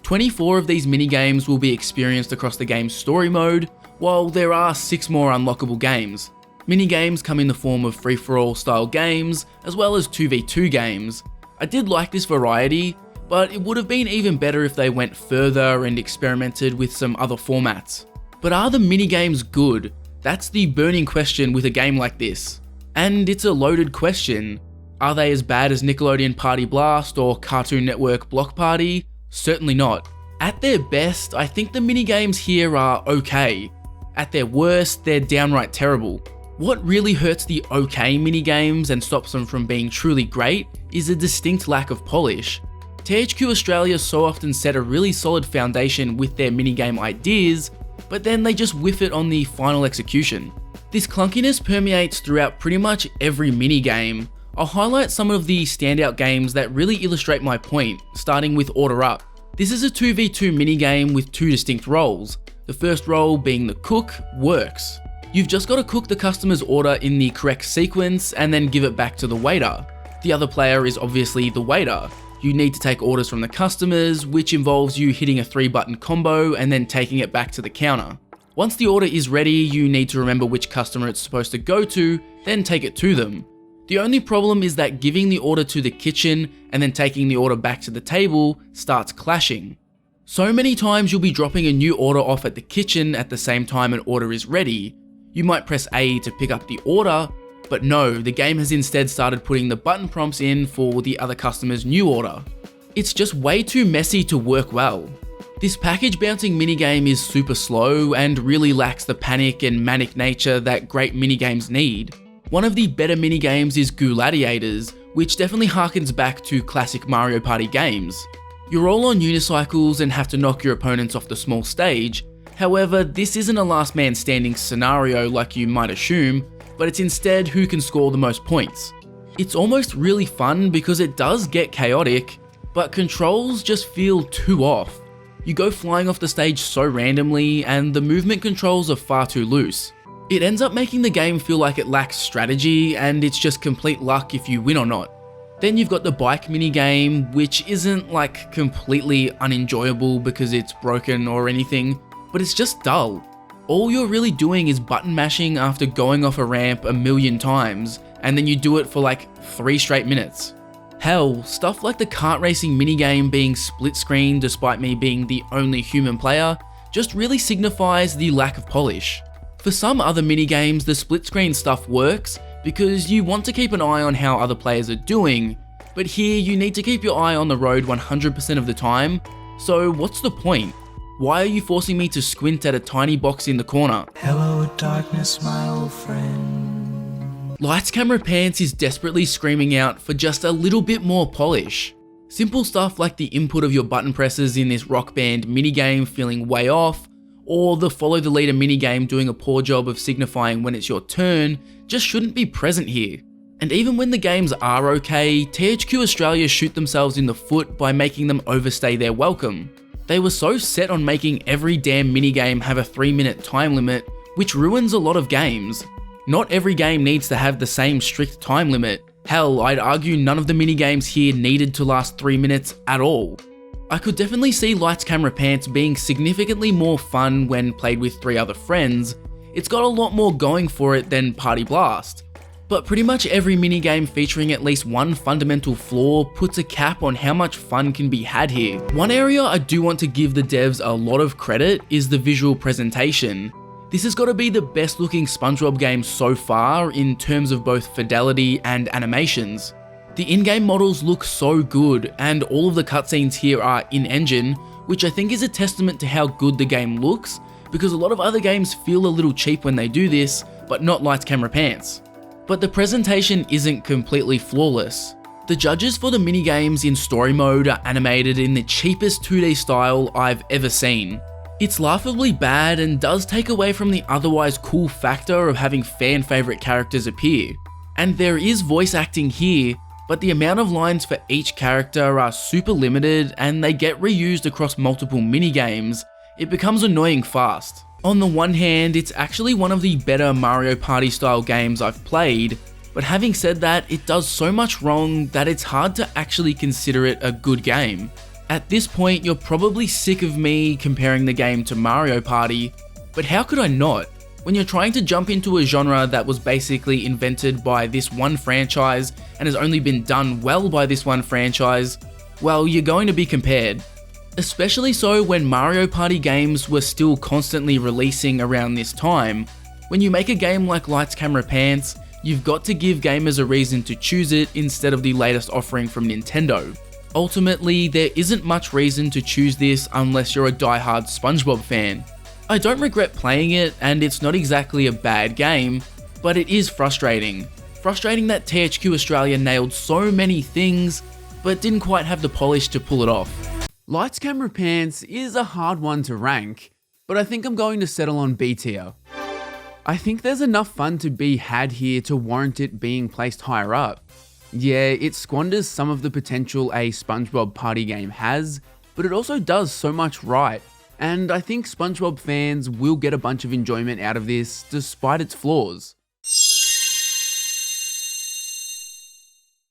24 of these minigames will be experienced across the game's story mode, while there are 6 more unlockable games. Minigames come in the form of free-for-all style games, as well as 2v2 games. I did like this variety, but it would have been even better if they went further and experimented with some other formats. But are the minigames good? That's the burning question with a game like this. And it's a loaded question. Are they as bad as Nickelodeon Party Blast or Cartoon Network Block Party? Certainly not. At their best, I think the minigames here are okay. At their worst, they're downright terrible. What really hurts the okay minigames and stops them from being truly great is a distinct lack of polish. THQ Australia so often set a really solid foundation with their minigame ideas, but then they just whiff it on the final execution. This clunkiness permeates throughout pretty much every minigame. I'll highlight some of the standout games that really illustrate my point, starting with Order Up. This is a 2v2 minigame with 2 distinct roles. The first role, being the cook, works. You've just got to cook the customer's order in the correct sequence and then give it back to the waiter. The other player is obviously the waiter. You need to take orders from the customers, which involves you hitting a 3-button combo and then taking it back to the counter. Once the order is ready, you need to remember which customer it's supposed to go to, then take it to them. The only problem is that giving the order to the kitchen and then taking the order back to the table starts clashing. So many times you'll be dropping a new order off at the kitchen at the same time an order is ready. You might press A to pick up the order, but no, the game has instead started putting the button prompts in for the other customer's new order. It's just way too messy to work well. This package bouncing minigame is super slow and really lacks the panic and manic nature that great minigames need. One of the better minigames is Gladiators, which definitely harkens back to classic Mario Party games. You're all on unicycles and have to knock your opponents off the small stage. However, this isn't a last man standing scenario like you might assume, but it's instead who can score the most points. It's almost really fun because it does get chaotic, but controls just feel too off. You go flying off the stage so randomly, and the movement controls are far too loose. It ends up making the game feel like it lacks strategy, and it's just complete luck if you win or not. Then you've got the bike minigame, which isn't like completely unenjoyable because it's broken or anything, but it's just dull. All you're really doing is button mashing after going off a ramp a million times, and then you do it for like 3 straight minutes. Hell, stuff like the kart racing minigame being split screen despite me being the only human player just really signifies the lack of polish. For some other minigames, the split screen stuff works because you want to keep an eye on how other players are doing, but here you need to keep your eye on the road 100% of the time, so what's the point? Why are you forcing me to squint at a tiny box in the corner? Hello darkness, my old friend. Lights Camera Pants is desperately screaming out for just a little bit more polish. Simple stuff like the input of your button presses in this Rock Band minigame feeling way off, or the follow the leader minigame doing a poor job of signifying when it's your turn, just shouldn't be present here. And even when the games are okay, THQ Australia shoot themselves in the foot by making them overstay their welcome. They were so set on making every damn minigame have a 3-minute time limit, which ruins a lot of games. Not every game needs to have the same strict time limit. Hell, I'd argue none of the minigames here needed to last 3 minutes at all. I could definitely see Lights Camera Pants being significantly more fun when played with 3 other friends. It's got a lot more going for it than Party Blast. But pretty much every minigame featuring at least one fundamental flaw puts a cap on how much fun can be had here. One area I do want to give the devs a lot of credit is the visual presentation. This has got to be the best looking SpongeBob game so far in terms of both fidelity and animations. The in-game models look so good, and all of the cutscenes here are in-engine, which I think is a testament to how good the game looks, because a lot of other games feel a little cheap when they do this, but not Lights Camera Pants. But the presentation isn't completely flawless. The judges for the minigames in story mode are animated in the cheapest 2D style I've ever seen. It's laughably bad and does take away from the otherwise cool factor of having fan favourite characters appear. And there is voice acting here, but the amount of lines for each character are super limited and they get reused across multiple minigames. It becomes annoying fast. On the one hand, it's actually one of the better Mario Party style games I've played, but having said that, it does so much wrong that it's hard to actually consider it a good game. At this point, you're probably sick of me comparing the game to Mario Party, but how could I not? When you're trying to jump into a genre that was basically invented by this one franchise and has only been done well by this one franchise, well, you're going to be compared. Especially so when Mario Party games were still constantly releasing around this time. When you make a game like Lights Camera Pants, you've got to give gamers a reason to choose it instead of the latest offering from Nintendo. Ultimately, there isn't much reason to choose this unless you're a die-hard SpongeBob fan. I don't regret playing it, and it's not exactly a bad game, but it is frustrating. Frustrating that THQ Australia nailed so many things, but didn't quite have the polish to pull it off. Lights Camera Pants is a hard one to rank, but I think I'm going to settle on B tier. I think there's enough fun to be had here to warrant it being placed higher up. Yeah, it squanders some of the potential a SpongeBob party game has, but it also does so much right, and I think SpongeBob fans will get a bunch of enjoyment out of this despite its flaws.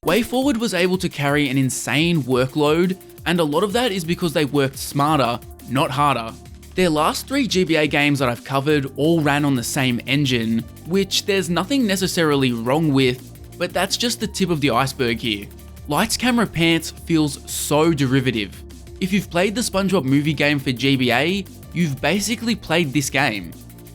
WayForward was able to carry an insane workload, and a lot of that is because they worked smarter, not harder. Their last 3 GBA games that I've covered all ran on the same engine, which there's nothing necessarily wrong with, but that's just the tip of the iceberg here. Lights Camera Pants feels so derivative. If you've played the SpongeBob movie game for GBA, you've basically played this game.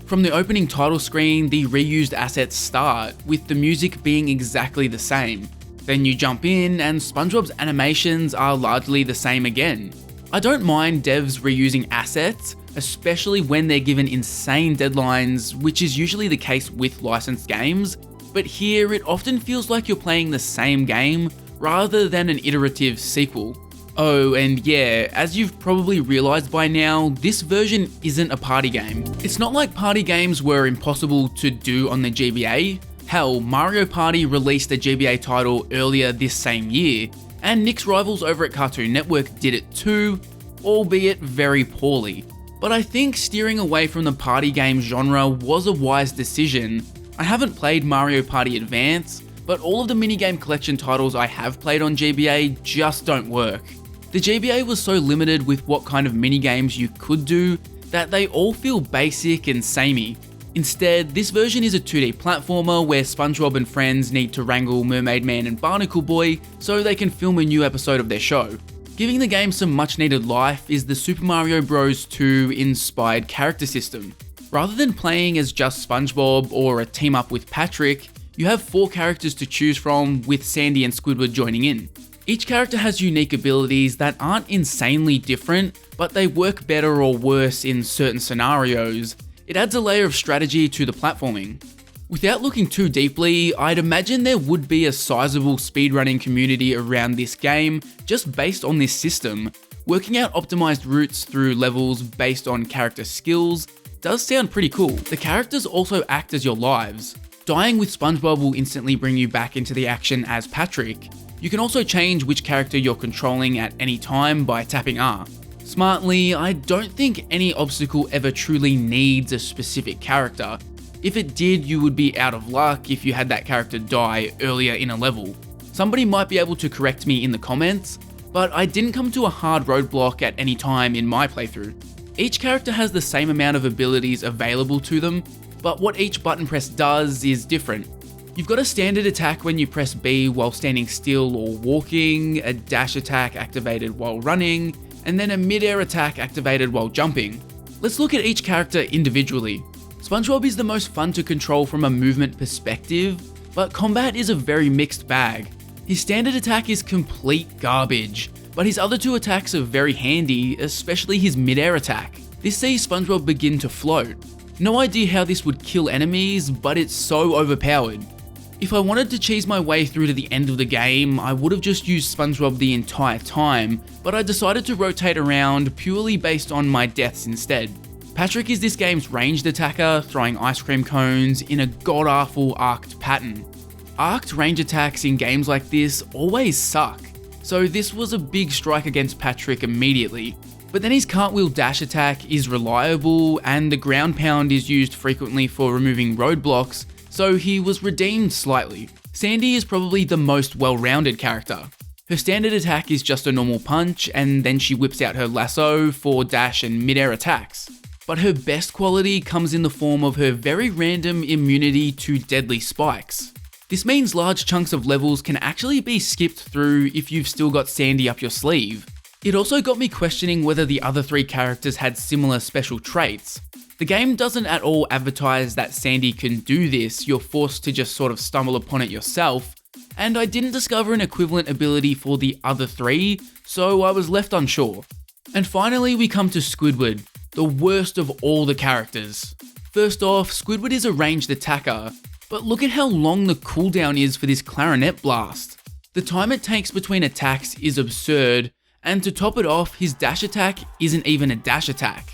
From the opening title screen, the reused assets start, with the music being exactly the same. Then you jump in, and SpongeBob's animations are largely the same again. I don't mind devs reusing assets, especially when they're given insane deadlines, which is usually the case with licensed games, but here it often feels like you're playing the same game rather than an iterative sequel. Oh, and yeah, as you've probably realized by now, this version isn't a party game. It's not like party games were impossible to do on the GBA. Hell, Mario Party released a GBA title earlier this same year, and Nick's rivals over at Cartoon Network did it too, albeit very poorly. But I think steering away from the party game genre was a wise decision. I haven't played Mario Party Advance, but all of the minigame collection titles I have played on GBA just don't work. The GBA was so limited with what kind of minigames you could do that they all feel basic and samey. Instead, this version is a 2D platformer where SpongeBob and friends need to wrangle Mermaid Man and Barnacle Boy so they can film a new episode of their show. Giving the game some much needed life is the Super Mario Bros. 2 inspired character system. Rather than playing as just SpongeBob or a team up with Patrick, you have 4 characters to choose from, with Sandy and Squidward joining in. Each character has unique abilities that aren't insanely different, but they work better or worse in certain scenarios. It adds a layer of strategy to the platforming. Without looking too deeply, I'd imagine there would be a sizable speedrunning community around this game just based on this system. Working out optimized routes through levels based on character skills does sound pretty cool. The characters also act as your lives. Dying with SpongeBob will instantly bring you back into the action as Patrick. You can also change which character you're controlling at any time by tapping R. Smartly, I don't think any obstacle ever truly needs a specific character. If it did, you would be out of luck if you had that character die earlier in a level. Somebody might be able to correct me in the comments, but I didn't come to a hard roadblock at any time in my playthrough. Each character has the same amount of abilities available to them, but what each button press does is different. You've got a standard attack when you press B while standing still or walking, a dash attack activated while running, and then a mid-air attack activated while jumping. Let's look at each character individually. SpongeBob is the most fun to control from a movement perspective, but combat is a very mixed bag. His standard attack is complete garbage, but his other 2 attacks are very handy, especially his mid-air attack. This sees SpongeBob begin to float. No idea how this would kill enemies, but it's so overpowered. If I wanted to cheese my way through to the end of the game, I would have just used SpongeBob the entire time, but I decided to rotate around purely based on my deaths instead. Patrick is this game's ranged attacker, throwing ice cream cones in a god-awful arced pattern. Arced range attacks in games like this always suck, so this was a big strike against Patrick immediately. But then his cartwheel dash attack is reliable, and the ground pound is used frequently for removing roadblocks, so he was redeemed slightly. Sandy is probably the most well-rounded character. Her standard attack is just a normal punch, and then she whips out her lasso for dash and mid-air attacks. But her best quality comes in the form of her very random immunity to deadly spikes. This means large chunks of levels can actually be skipped through if you've still got Sandy up your sleeve. It also got me questioning whether the other three characters had similar special traits. The game doesn't at all advertise that Sandy can do this, you're forced to just sort of stumble upon it yourself, and I didn't discover an equivalent ability for the other three, so I was left unsure. And finally we come to Squidward, the worst of all the characters. First off, Squidward is a ranged attacker, but look at how long the cooldown is for this clarinet blast. The time it takes between attacks is absurd, and to top it off, his dash attack isn't even a dash attack.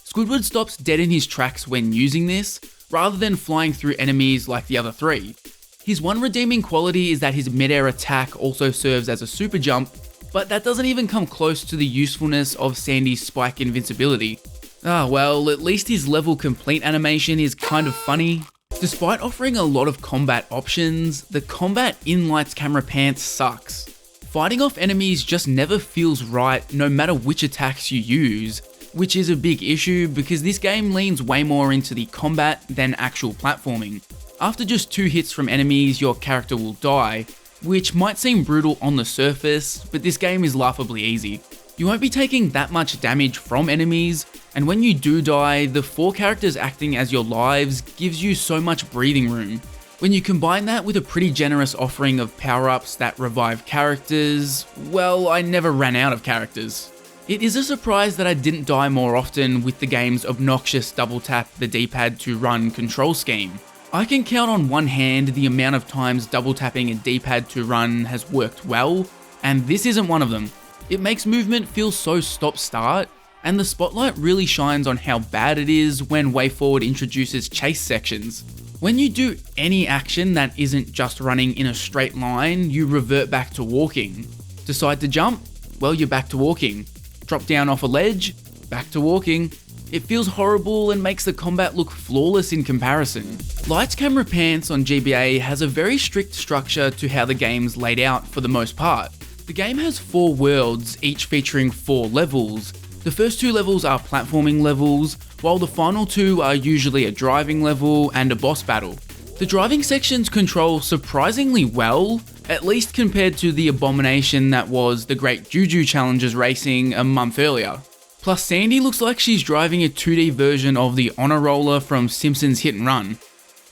Squidward stops dead in his tracks when using this, rather than flying through enemies like the other three. His one redeeming quality is that his mid-air attack also serves as a super jump, but that doesn't even come close to the usefulness of Sandy's spike invincibility. Well, at least his level complete animation is kind of funny. Despite offering a lot of combat options, the combat in Lights Camera Pants sucks. Fighting off enemies just never feels right no matter which attacks you use, which is a big issue because this game leans way more into the combat than actual platforming. After just 2 hits from enemies, your character will die, which might seem brutal on the surface, but this game is laughably easy. You won't be taking that much damage from enemies, and when you do die, the 4 characters acting as your lives gives you so much breathing room. When you combine that with a pretty generous offering of power-ups that revive characters, well, I never ran out of characters. It is a surprise that I didn't die more often with the game's obnoxious double tap the D-pad to run control scheme. I can count on one hand the amount of times double tapping a D-pad to run has worked well, and this isn't one of them. It makes movement feel so stop-start, and the spotlight really shines on how bad it is when WayForward introduces chase sections. When you do any action that isn't just running in a straight line, you revert back to walking. Decide to jump? Well, you're back to walking. Drop down off a ledge? Back to walking. It feels horrible and makes the combat look flawless in comparison. Lights Camera Pants on GBA has a very strict structure to how the game's laid out for the most part. The game has 4 worlds, each featuring 4 levels. The first 2 levels are platforming levels, while the final 2 are usually a driving level and a boss battle. The driving sections control surprisingly well, at least compared to the abomination that was the Great Juju Challengers racing a month earlier. Plus Sandy looks like she's driving a 2D version of the honor roller from Simpsons Hit and Run.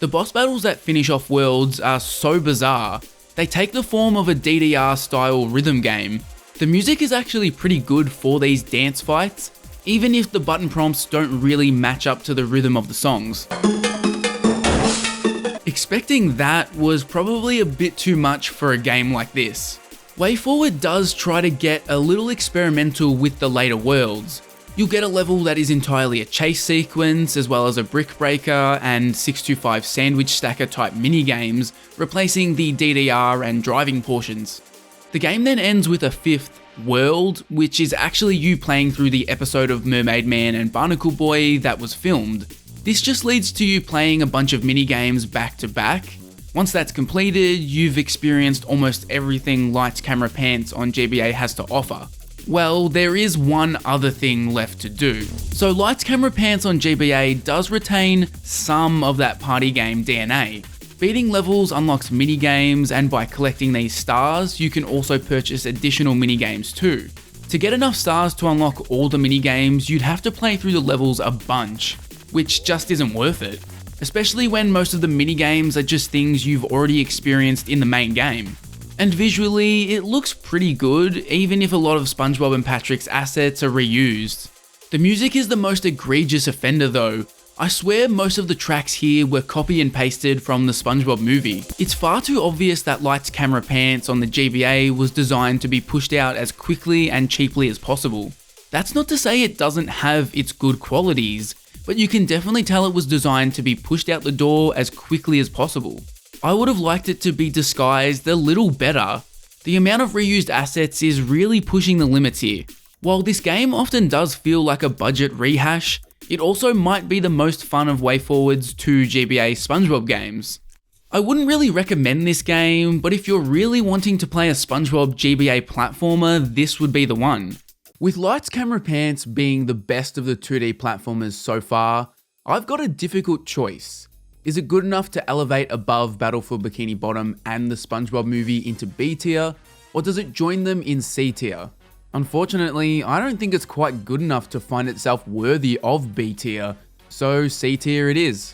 The boss battles that finish off worlds are so bizarre, they take the form of a DDR style rhythm game. The music is actually pretty good for these dance fights, even if the button prompts don't really match up to the rhythm of the songs. Expecting that was probably a bit too much for a game like this. WayForward does try to get a little experimental with the later worlds. You'll get a level that is entirely a chase sequence, as well as a brick breaker and 625 sandwich stacker type minigames, replacing the DDR and driving portions. The game then ends with a 5th world, which is actually you playing through the episode of Mermaid Man and Barnacle Boy that was filmed. This just leads to you playing a bunch of minigames back to back. Once that's completed, you've experienced almost everything Lights Camera Pants on GBA has to offer. Well, there is one other thing left to do. So Lights Camera Pants on GBA does retain some of that party game DNA. Beating levels unlocks minigames, and by collecting these stars, you can also purchase additional minigames too. To get enough stars to unlock all the minigames, you'd have to play through the levels a bunch, which just isn't worth it. Especially when most of the minigames are just things you've already experienced in the main game. And visually, it looks pretty good, even if a lot of SpongeBob and Patrick's assets are reused. The music is the most egregious offender though. I swear most of the tracks here were copy and pasted from the SpongeBob movie. It's far too obvious that Lights Camera Pants on the GBA was designed to be pushed out as quickly and cheaply as possible. That's not to say it doesn't have its good qualities, but you can definitely tell it was designed to be pushed out the door as quickly as possible. I would have liked it to be disguised a little better. The amount of reused assets is really pushing the limits here. While this game often does feel like a budget rehash, it also might be the most fun of WayForward's 2 GBA SpongeBob games. I wouldn't really recommend this game, but if you're really wanting to play a SpongeBob GBA platformer, this would be the one. With Lights Camera Pants being the best of the 2D platformers so far, I've got a difficult choice. Is it good enough to elevate above Battle for Bikini Bottom and the SpongeBob movie into B tier, or does it join them in C tier? Unfortunately, I don't think it's quite good enough to find itself worthy of B tier, so C tier it is.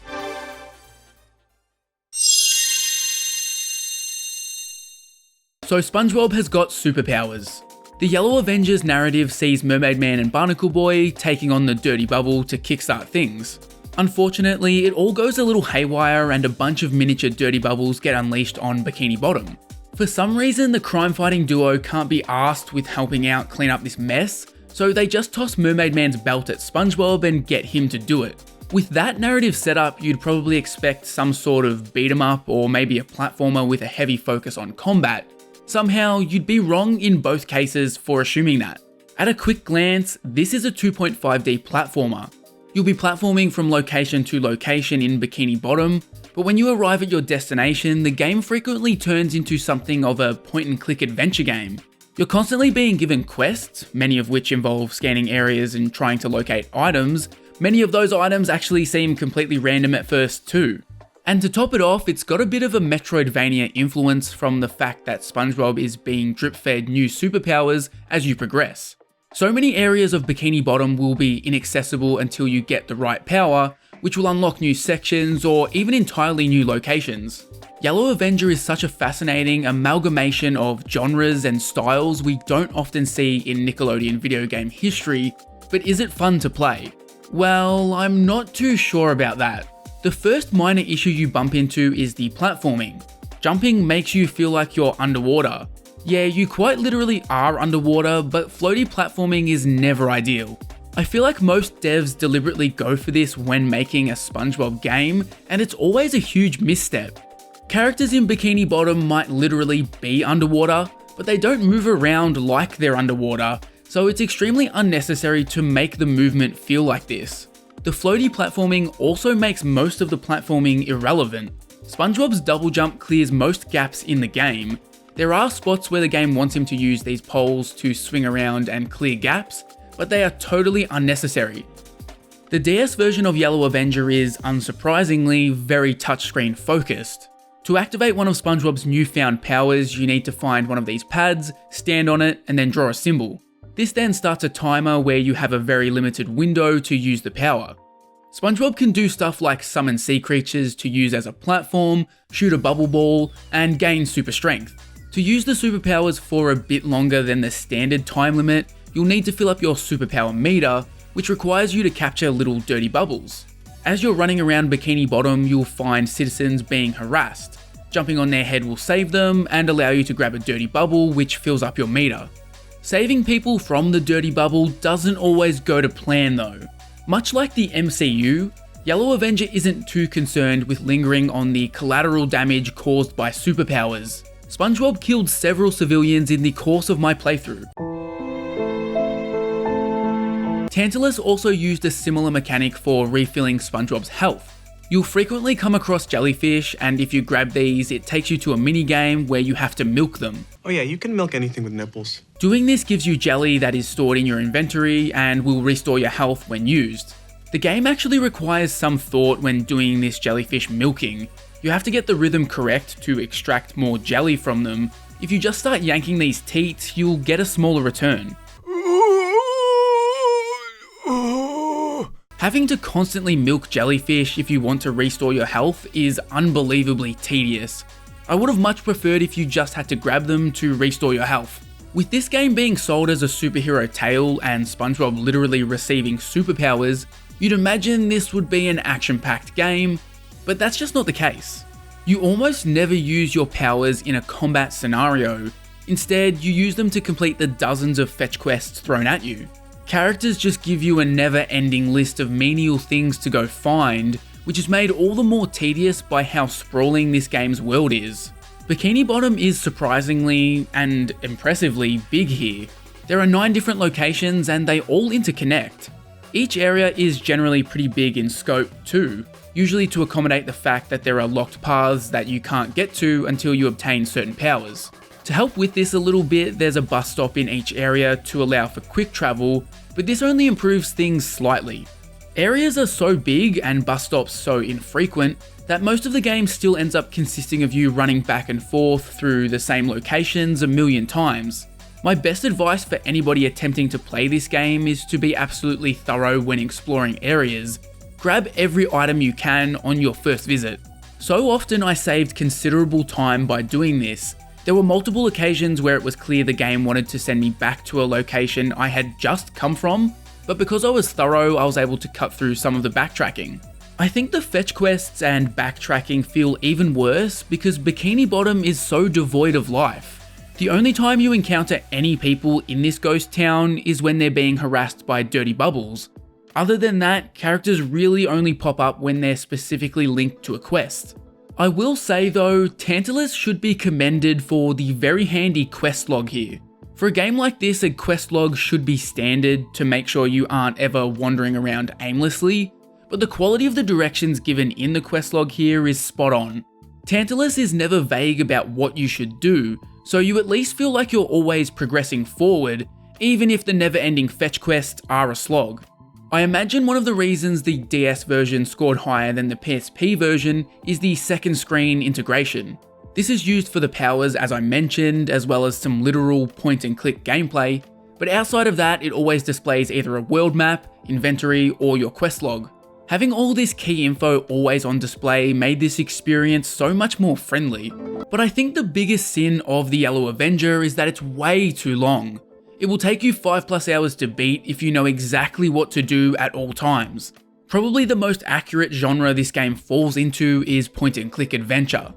So SpongeBob has got superpowers. The Yellow Avengers narrative sees Mermaid Man and Barnacle Boy taking on the Dirty Bubble to kickstart things. Unfortunately, it all goes a little haywire and a bunch of miniature Dirty Bubbles get unleashed on Bikini Bottom. For some reason, the crime-fighting duo can't be asked with helping out clean up this mess, so they just toss Mermaid Man's belt at SpongeBob and get him to do it. With that narrative setup, you'd probably expect some sort of beat 'em up or maybe a platformer with a heavy focus on combat. Somehow, you'd be wrong in both cases for assuming that. At a quick glance, this is a 2.5D platformer. You'll be platforming from location to location in Bikini Bottom, but when you arrive at your destination, the game frequently turns into something of a point-and-click adventure game. You're constantly being given quests, many of which involve scanning areas and trying to locate items. Many of those items actually seem completely random at first too. And to top it off, it's got a bit of a Metroidvania influence from the fact that SpongeBob is being drip-fed new superpowers as you progress. So many areas of Bikini Bottom will be inaccessible until you get the right power, which will unlock new sections or even entirely new locations. Yellow Avenger is such a fascinating amalgamation of genres and styles we don't often see in Nickelodeon video game history, but is it fun to play? Well, I'm not too sure about that. The first minor issue you bump into is the platforming. Jumping makes you feel like you're underwater. Yeah, you quite literally are underwater, but floaty platforming is never ideal. I feel like most devs deliberately go for this when making a SpongeBob game, and it's always a huge misstep. Characters in Bikini Bottom might literally be underwater, but they don't move around like they're underwater, so it's extremely unnecessary to make the movement feel like this. The floaty platforming also makes most of the platforming irrelevant. SpongeBob's double jump clears most gaps in the game. There are spots where the game wants him to use these poles to swing around and clear gaps, but they are totally unnecessary. The DS version of Yellow Avenger is, unsurprisingly, very touchscreen focused. To activate one of SpongeBob's newfound powers, you need to find one of these pads, stand on it, and then draw a symbol. This then starts a timer where you have a very limited window to use the power. SpongeBob can do stuff like summon sea creatures to use as a platform, shoot a bubble ball, and gain super strength. To use the superpowers for a bit longer than the standard time limit, you'll need to fill up your superpower meter, which requires you to capture little dirty bubbles. As you're running around Bikini Bottom, you'll find citizens being harassed. Jumping on their head will save them and allow you to grab a dirty bubble, which fills up your meter. Saving people from the dirty bubble doesn't always go to plan though. Much like the MCU, Yellow Avenger isn't too concerned with lingering on the collateral damage caused by superpowers. SpongeBob killed several civilians in the course of my playthrough. Tantalus also used a similar mechanic for refilling SpongeBob's health. You'll frequently come across jellyfish, and if you grab these, it takes you to a mini game where you have to milk them. Oh yeah, you can milk anything with nipples. Doing this gives you jelly that is stored in your inventory and will restore your health when used. The game actually requires some thought when doing this jellyfish milking. You have to get the rhythm correct to extract more jelly from them. If you just start yanking these teats, you'll get a smaller return. Having to constantly milk jellyfish if you want to restore your health is unbelievably tedious. I would have much preferred if you just had to grab them to restore your health. With this game being sold as a superhero tale and SpongeBob literally receiving superpowers, you'd imagine this would be an action-packed game, but that's just not the case. You almost never use your powers in a combat scenario. Instead, you use them to complete the dozens of fetch quests thrown at you. Characters just give you a never-ending list of menial things to go find, which is made all the more tedious by how sprawling this game's world is. Bikini Bottom is surprisingly and impressively big here. There are 9 different locations and they all interconnect. Each area is generally pretty big in scope too, usually to accommodate the fact that there are locked paths that you can't get to until you obtain certain powers. To help with this a little bit, there's a bus stop in each area to allow for quick travel, but this only improves things slightly. Areas are so big and bus stops so infrequent that most of the game still ends up consisting of you running back and forth through the same locations a million times. My best advice for anybody attempting to play this game is to be absolutely thorough when exploring areas. Grab every item you can on your first visit. So often I saved considerable time by doing this. There were multiple occasions where it was clear the game wanted to send me back to a location I had just come from, but because I was thorough, I was able to cut through some of the backtracking. I think the fetch quests and backtracking feel even worse because Bikini Bottom is so devoid of life. The only time you encounter any people in this ghost town is when they're being harassed by dirty bubbles. Other than that, characters really only pop up when they're specifically linked to a quest. I will say though, Tantalus should be commended for the very handy quest log here. For a game like this, a quest log should be standard to make sure you aren't ever wandering around aimlessly, but the quality of the directions given in the quest log here is spot on. Tantalus is never vague about what you should do, so you at least feel like you're always progressing forward, even if the never-ending fetch quests are a slog. I imagine one of the reasons the DS version scored higher than the PSP version is the second screen integration. This is used for the powers as I mentioned, as well as some literal point and click gameplay, but outside of that it always displays either a world map, inventory, or your quest log. Having all this key info always on display made this experience so much more friendly. But I think the biggest sin of the Yellow Avenger is that it's way too long. It will take you 5+ hours to beat if you know exactly what to do at all times. Probably the most accurate genre this game falls into is point and click adventure.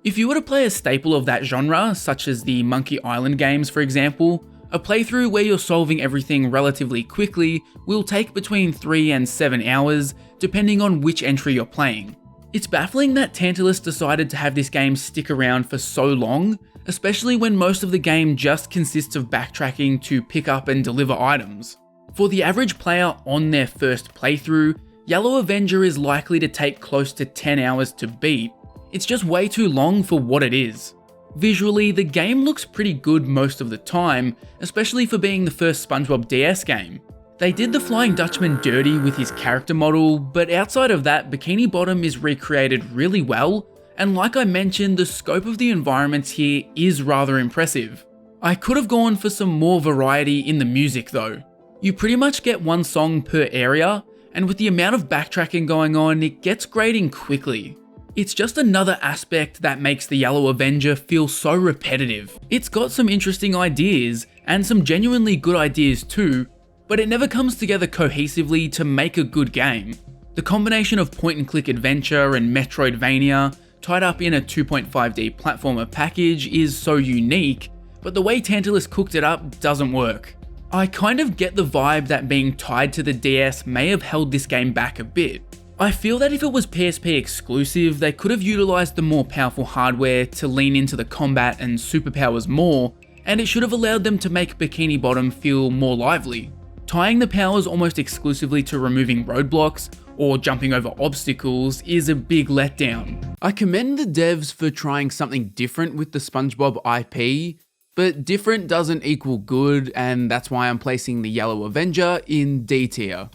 If you were to play a staple of that genre, such as the Monkey Island games for example, a playthrough where you're solving everything relatively quickly will take between 3 and 7 hours, depending on which entry you're playing. It's baffling that Tantalus decided to have this game stick around for so long, especially when most of the game just consists of backtracking to pick up and deliver items. For the average player on their first playthrough, Yellow Avenger is likely to take close to 10 hours to beat. It's just way too long for what it is. Visually, the game looks pretty good most of the time, especially for being the first SpongeBob DS game. They did the Flying Dutchman dirty with his character model, but outside of that, Bikini Bottom is recreated really well, and like I mentioned, the scope of the environments here is rather impressive. I could have gone for some more variety in the music though. You pretty much get one song per area, and with the amount of backtracking going on, it gets grating quickly. It's just another aspect that makes the Yellow Avenger feel so repetitive. It's got some interesting ideas, and some genuinely good ideas too, but it never comes together cohesively to make a good game. The combination of point and click adventure and Metroidvania, tied up in a 2.5D platformer package, is so unique, but the way Tantalus cooked it up doesn't work. I kind of get the vibe that being tied to the DS may have held this game back a bit. I feel that if it was PSP exclusive, they could have utilised the more powerful hardware to lean into the combat and superpowers more, and it should have allowed them to make Bikini Bottom feel more lively. Tying the powers almost exclusively to removing roadblocks or jumping over obstacles is a big letdown. I commend the devs for trying something different with the SpongeBob IP, but different doesn't equal good, and that's why I'm placing the Yellow Avenger in D tier.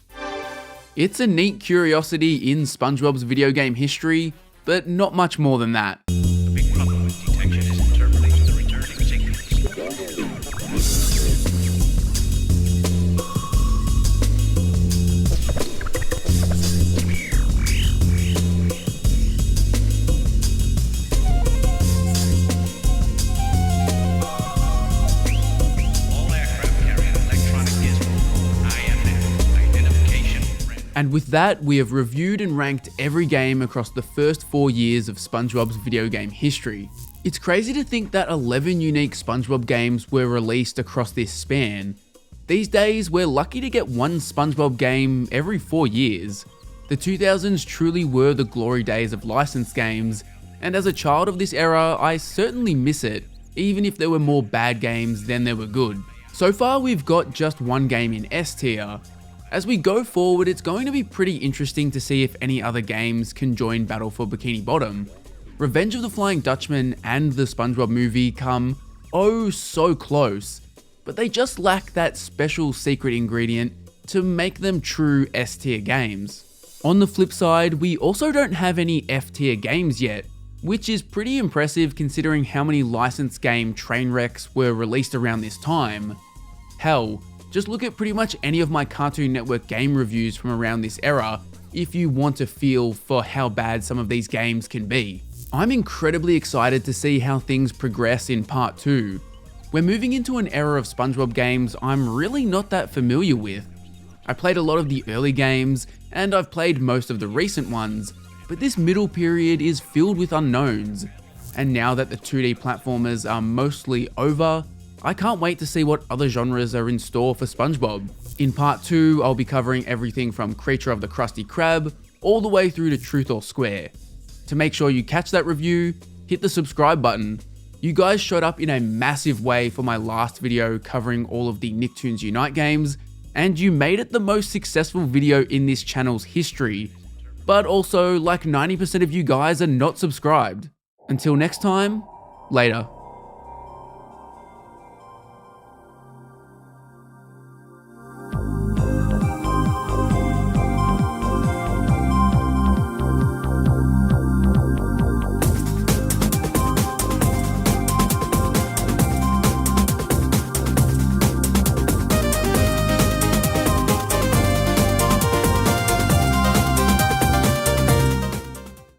It's a neat curiosity in SpongeBob's video game history, but not much more than that. The big problem with detection is interpolating the returning signals. And with that, we have reviewed and ranked every game across the first 4 years of SpongeBob's video game history. It's crazy to think that 11 unique SpongeBob games were released across this span. These days, we're lucky to get one SpongeBob game every 4 years. The 2000s truly were the glory days of licensed games, and as a child of this era, I certainly miss it, even if there were more bad games than there were good. So far we've got just one game in S tier. As we go forward, it's going to be pretty interesting to see if any other games can join Battle for Bikini Bottom. Revenge of the Flying Dutchman and the SpongeBob movie come oh so close, but they just lack that special secret ingredient to make them true S tier games. On the flip side, we also don't have any F tier games yet, which is pretty impressive considering how many licensed game train wrecks were released around this time. Hell, just look at pretty much any of my Cartoon Network game reviews from around this era if you want a feel for how bad some of these games can be. I'm incredibly excited to see how things progress in part 2. We're moving into an era of SpongeBob games I'm really not that familiar with. I played a lot of the early games, and I've played most of the recent ones, but this middle period is filled with unknowns. And now that the 2D platformers are mostly over, I can't wait to see what other genres are in store for SpongeBob. In part 2, I'll be covering everything from Creature of the Krusty Krab, all the way through to Truth or Square. To make sure you catch that review, hit the subscribe button. You guys showed up in a massive way for my last video covering all of the Nicktoons Unite games, and you made it the most successful video in this channel's history. But also, like 90% of you guys are not subscribed. Until next time, later.